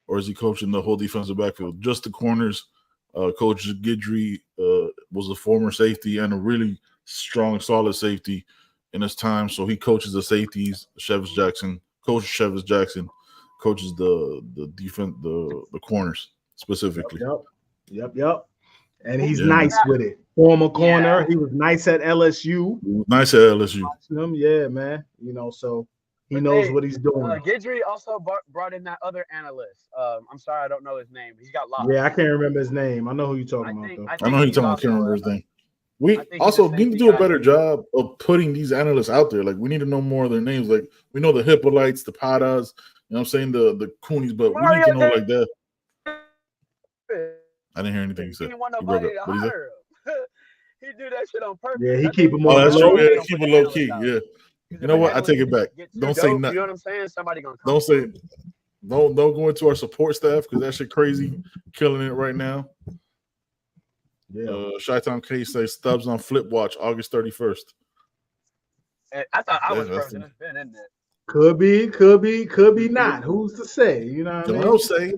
or is he coaching the whole defensive backfield? Just the corners. Coach Guidry was a former safety and a really strong, solid safety in his time. So he coaches the safeties. Coach Travis Jackson coaches the defense, the corners specifically. Yep. And he's nice with it. Former corner. He was nice at LSU. Yeah, man. You know, so he knows what he's doing. Guidry also brought in that other analyst. I'm sorry, I don't know his name. He's got lost. Yeah, I can't remember his name. I know who you're talking about, though. I know who you're talking about. I can't remember his name. We also need to do a better job of putting these analysts out there. Like, we need to know more of their names. Like, we know the Hippolytes, the Padas, you know what I'm saying, the Coonies, but we need to know like that. I didn't hear anything you said. He didn't want nobody to hire him. He do that shit on purpose. Yeah, he keep him on low. That's true. Yeah, keep it low key. Yeah. You know what? I take it back. Don't say nothing. You know what I'm saying? Somebody gonna come. Don't go into our support staff because that shit crazy, killing it right now. Yeah. Chi-Town K says Stubbs on Flip Watch August 31st. I thought I was first, and it's been in there. Could be not. Who's to say? You know what I mean? Don't say.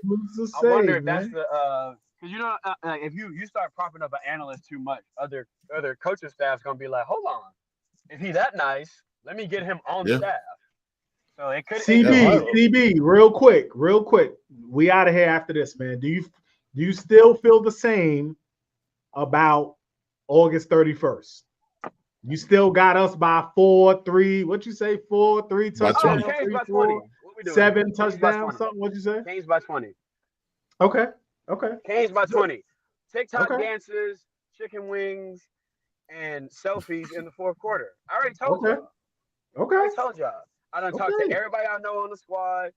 Who's to say? I wonder if that's the because you know if you start propping up an analyst too much, other coaching staff's gonna be like, hold on, is he that nice? Let me get him on staff. So it could CB, real quick. We out of here after this, man. Do you still feel the same about August 31st? You still got us by 4-3. What you say? 4-3 touchdowns. Canes by 20. 7 touchdowns. Something. What you say? Canes by 20. Okay. Canes by 20. TikTok dances, chicken wings, and selfies in the fourth quarter. I already told y'all. Okay. I told y'all. I done talked to everybody I know on the squad.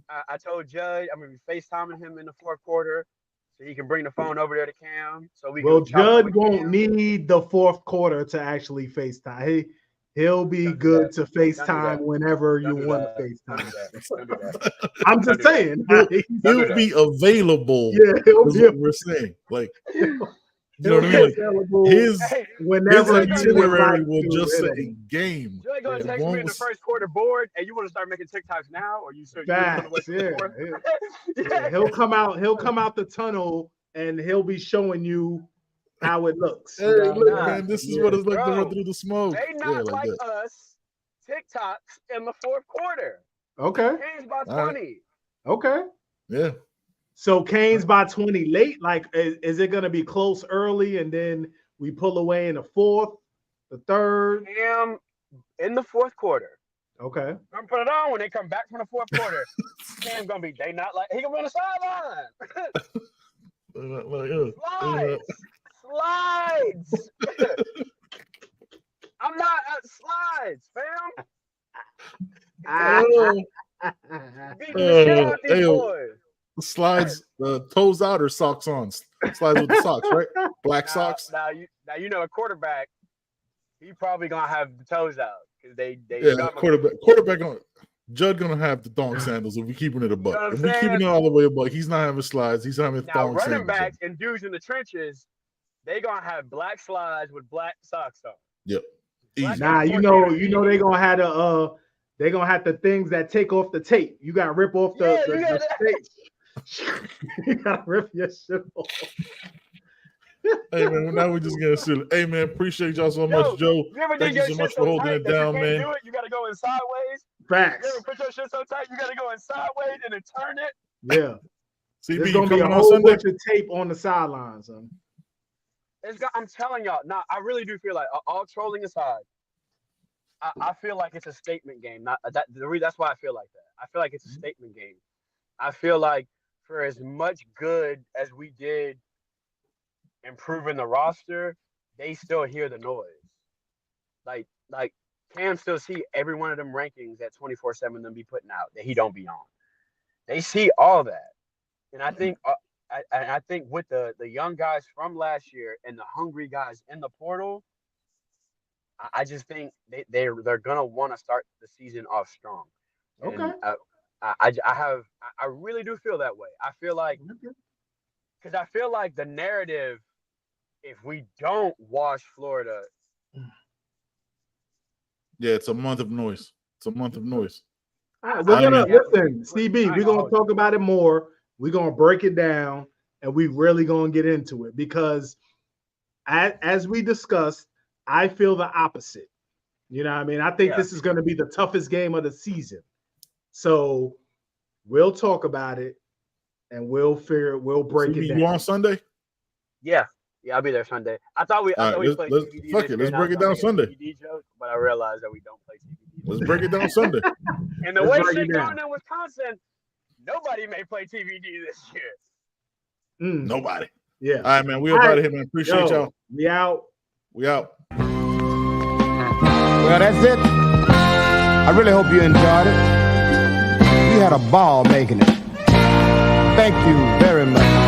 I told Judge I'm gonna be FaceTiming him in the fourth quarter. So he can bring the phone over there to Cam. So we Judd won't need the fourth quarter to actually FaceTime. He'll be good to FaceTime whenever you want to FaceTime. I'm just saying. He'll be available. Yeah, he'll be. What we're saying. Like, you know what I mean? Like, his itinerary will just say game. You're going to text me in the first quarter board, and you want to start making TikToks now, or you sure? He'll come out the tunnel, and he'll be showing you how it looks. Hey, look, man, this is what it's like to run through the smoke. They not like that. us TikToks in the fourth quarter. Okay. Canes by 20. Right. Okay. Yeah. So Canes by 20 late. Like, is it going to be close early and then we pull away in the fourth, the third? Cam in the fourth quarter. Okay. I'm gonna put it on when they come back from the fourth quarter. Cam gonna be they not like he gonna be on the sideline. Slides. I'm not slides, fam. Beating the shit out these boys. Slides, toes out or socks on? Slides with the socks, right? Black socks. Now you know a quarterback. He probably gonna have the toes out because they quarterback on. Judd gonna have the thong sandals if we keeping it a buck. If we keeping it all the way a buck, he's not having slides. He's having thong sandals. Running backs and dudes in the trenches, they gonna have black slides with black socks on. Yep. Nah, you know they gonna have the they gonna have the things that take off the tape. You gotta rip off the tape. You gotta rip your shit off. Hey man, now we just getting silly. Hey man, appreciate y'all so much, Joe. Thank you so much for holding it down, man. You gotta go in sideways. Facts. You ever put your shit so tight, you gotta go in sideways and then turn it. Yeah. CB, there's gonna be a whole bunch of tape on the sidelines. I'm telling y'all, I really do feel like, all trolling aside, I feel like it's a statement game. That's why I feel like that. I feel like it's a statement game. I feel like for as much good as we did improving the roster, they still hear the noise. Like Cam still see every one of them rankings that 24/7 them be putting out that he don't be on. They see all that, and I think I think with the young guys from last year and the hungry guys in the portal, I just think they're gonna want to start the season off strong. Okay. And I really do feel that way. I feel like because I feel like the narrative, if we don't wash Florida. Yeah, it's a month of noise. All right, we're gonna listen, CB. We're gonna talk about it more. We're gonna break it down, and we really gonna get into it because, as we discussed, I feel the opposite. You know what I mean? I think this is gonna be the toughest game of the season. So we'll talk about it, and we'll break it down. You on Sunday? Yeah, I'll be there Sunday. I thought we played TBD. Fuck it, let's break it down Sunday. TBD joke, but I realized that we don't play TBD. Let's break it down Sunday. And the way shit going in Wisconsin, nobody may play TBD this year. Nobody. Yeah. All right, man. We up out of here, man. Appreciate y'all. We out. Well, that's it. I really hope you enjoyed it. We had a ball making it. Thank you very much.